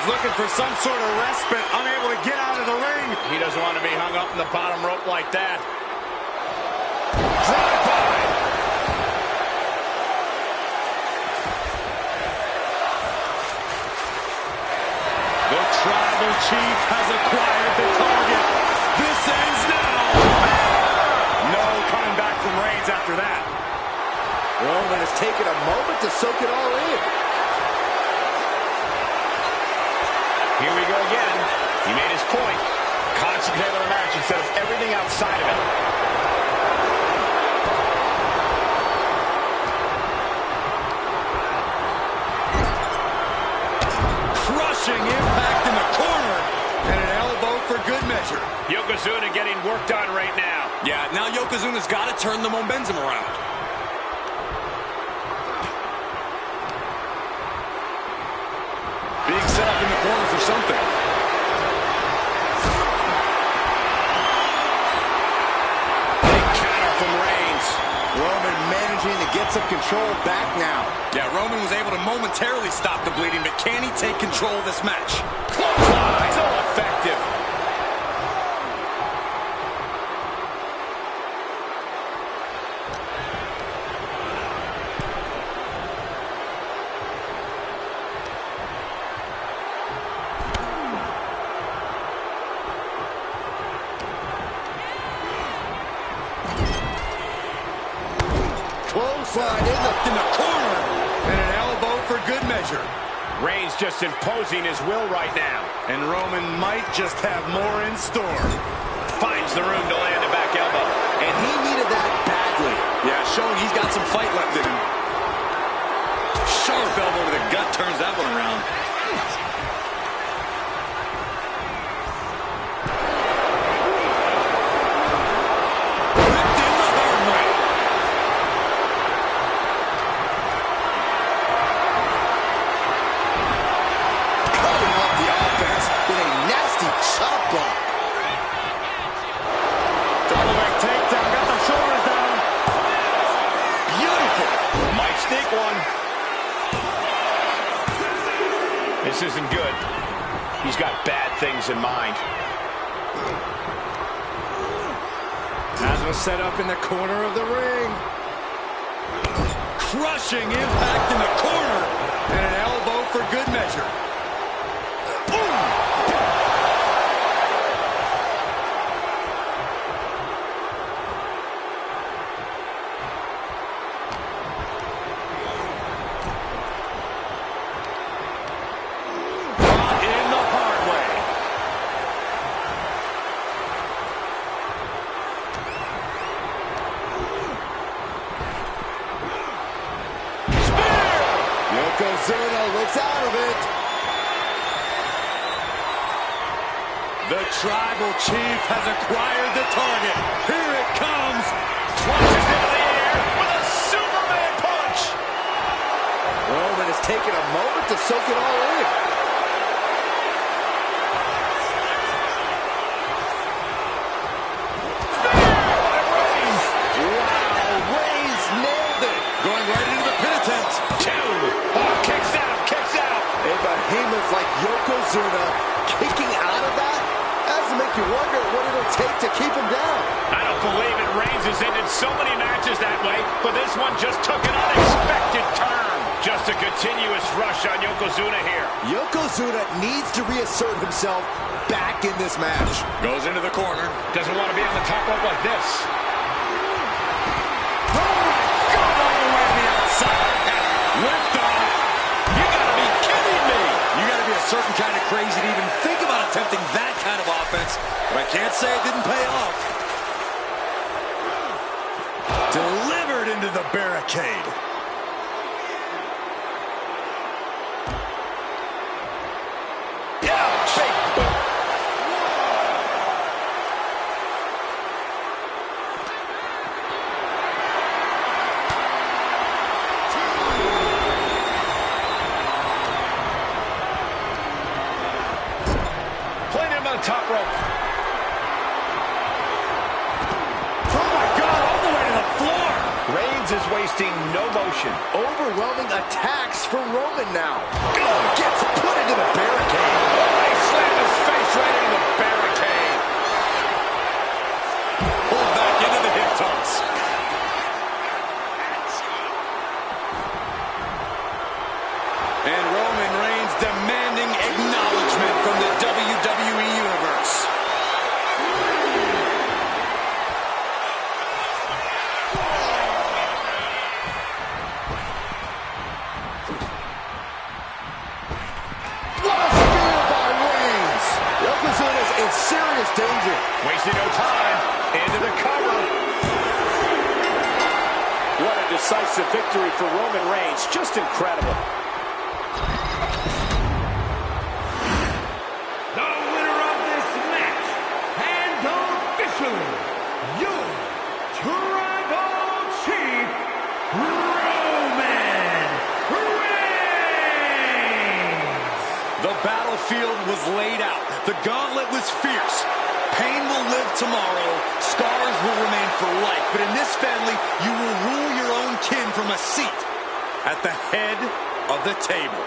looking for some sort of respite, unable to get out of the ring. He doesn't want to be hung up in the bottom rope like that. Drive by. The tribal chief has acquired the target. This ends now. No coming back from Reigns after that. Roman has taken a moment to soak it all in. Here we go again. He made his point. Concentrate on the match instead of everything outside of it. Crushing impact in the corner. And an elbow for good measure. Yokozuna getting work done right now. Yeah, now Yokozuna's got to turn the momentum around. Being set up in the corner for something. Big counter from Reigns. Roman managing to get some control back now. Yeah, Roman was able to momentarily stop the bleeding, but can he take control of this match? Clothesline. So effective. Clothesline In the corner. And an elbow for good measure. Reigns just imposing his will right now. And Roman might just have more in store. Finds the room to land a back elbow. and he needed that badly. Yeah, showing he's got some fight left in him. Sharp elbow to the gut turns that one around. This isn't good. He's got bad things in mind. Haslam set up in the corner of the ring. Crushing impact in the corner. And an elbow for good measure. Yokozuna looks out of it. The Tribal Chief has acquired the target. Here it comes. Launches into the air with a Superman punch. Roman has taken a moment to soak it all in. Behemoth like Yokozuna kicking out of that has to make you wonder what it'll take to keep him down. I don't believe it. Reigns has ended so many matches that way, but this one just took an unexpected turn. Just a continuous rush on Yokozuna here. Yokozuna needs to reassert himself back in this match. Goes into the corner. Doesn't want to be on the top rope like this. Oh my God, all the way to the outside. Lift off. You gotta be kidding me. You gotta be a certain kind of crazy to even think about attempting that kind of offense. But I can't say it didn't pay off. Delivered into the barricade. Top rope. Oh my God, all the way to the floor. Reigns is wasting no motion. Overwhelming attacks from Roman now. Gets put into the barricade. He slammed his face right into the barricade. Pulled back into the hip toss. And Roman Reigns demanding acknowledgement from the WWE Universe. What a spear by Reigns. Yokozuna's in serious danger. Wasting no time. Into the cover. What a decisive victory for Roman Reigns. Just incredible. The battlefield was laid out. The gauntlet was fierce. Pain will live tomorrow. Scars will remain for life. But in this family, you will rule your own kin from a seat at the head of the table.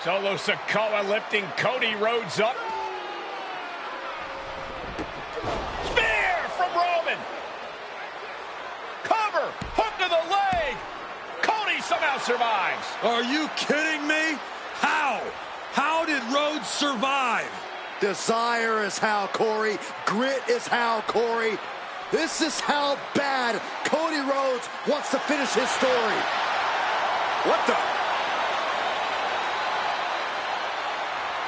Solo Sikoa lifting Cody Rhodes up. Spear from Roman. Cover. Hook to the leg. Cody somehow survives. Are you kidding me? How? How did Rhodes survive? Desire is how, Corey. Grit is how, Corey. This is how bad Cody Rhodes wants to finish his story. What the?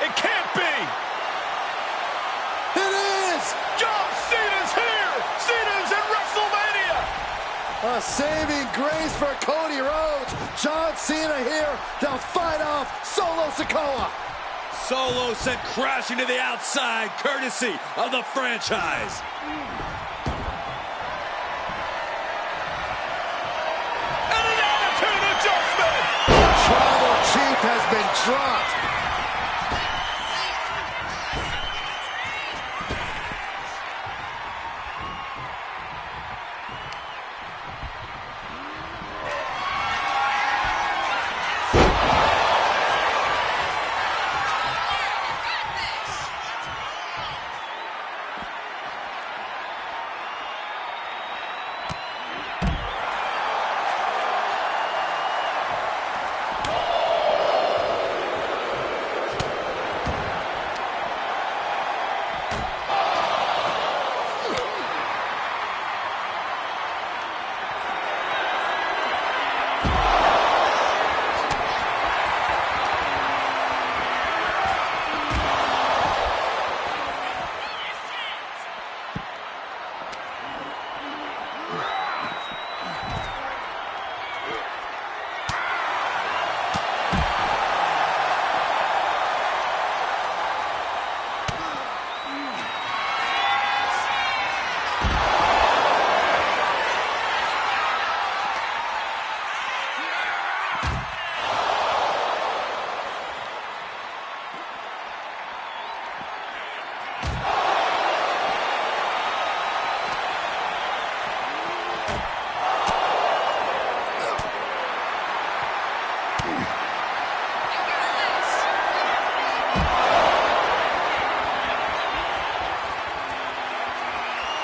It can't be! It is! John Cena's here! Cena's in WrestleMania! A saving grace for Cody Rhodes. John Cena here to fight off Solo Sikoa. Solo sent crashing to the outside, courtesy of the franchise. And an attitude adjustment! Tribal Chief has been dropped.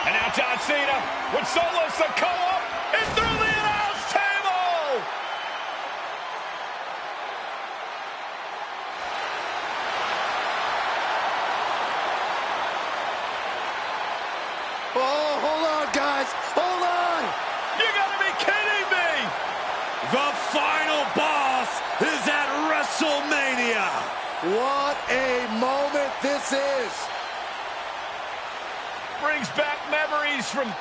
And now John Cena with Solo Sikoa and through the announce table! Oh, hold on, guys. Hold on. You gotta be kidding me! The final boss is at WrestleMania. What a moment this is. Brings back memories from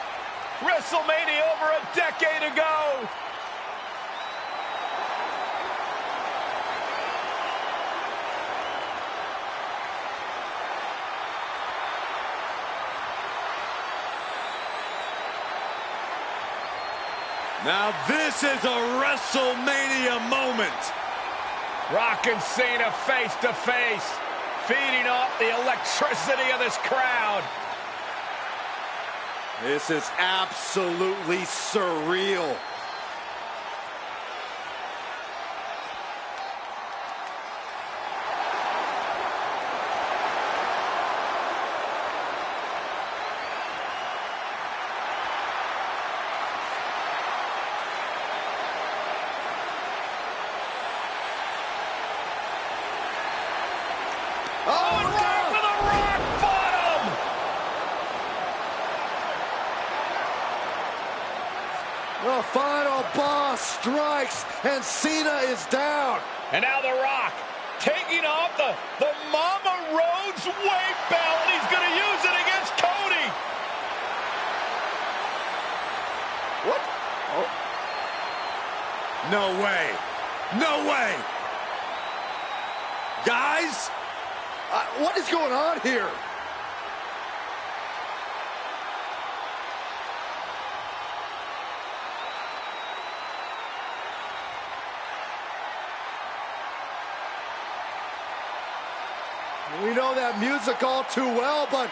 WrestleMania over a decade ago. Now this is a WrestleMania moment. Rock and Cena face to face, feeding off the electricity of this crowd. This is absolutely surreal. Oh, and down to the rock bottom! The final boss strikes, and Cena is down. And now The Rock taking off the Mama Rhodes weight belt, and he's going to use it against Cody. What? Oh. No way. No way. Guys, What is going on here? We know that music all too well, but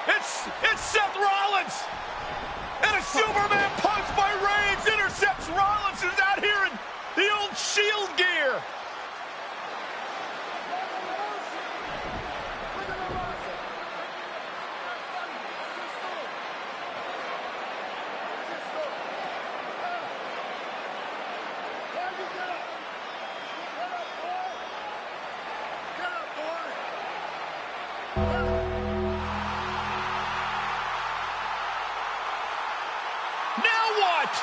It's Seth Rollins! And a Superman punch by Reigns intercepts Rollins, who's out here in the old Shield gear. Now what?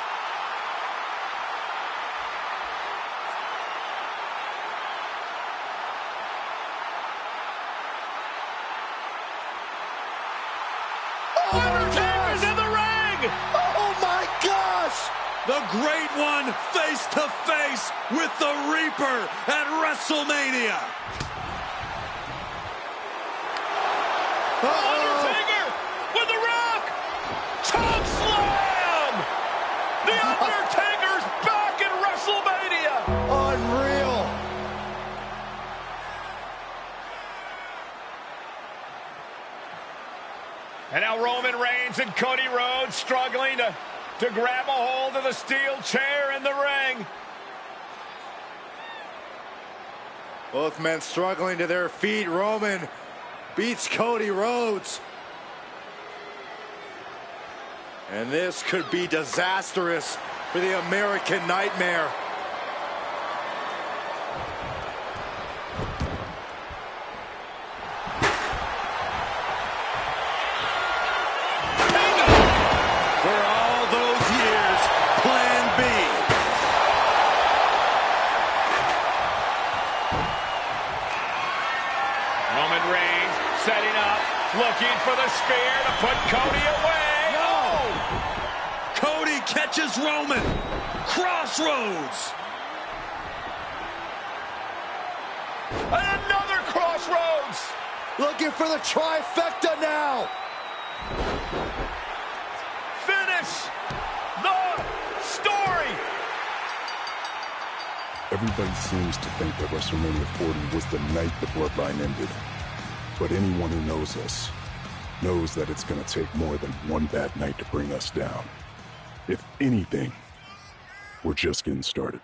The Great One face to face with the Reaper at WrestleMania. Undertaker with the Rock. Choke slam. The Undertaker's back in WrestleMania. Unreal. And now Roman Reigns and Cody Rhodes struggling to grab a hold of the steel chair in the ring. Both men struggling to their feet. Roman beats Cody Rhodes. And this could be disastrous for the American Nightmare. For all those years, Plan B. Roman Reigns setting up, looking for the spear to put Cody away. No! Cody catches Roman. Crossroads. Another crossroads. Looking for the trifecta now. Finish the story. Everybody seems to think that WrestleMania 40 was the night the bloodline ended. But anyone who knows us knows that it's going to take more than one bad night to bring us down. If anything, we're just getting started.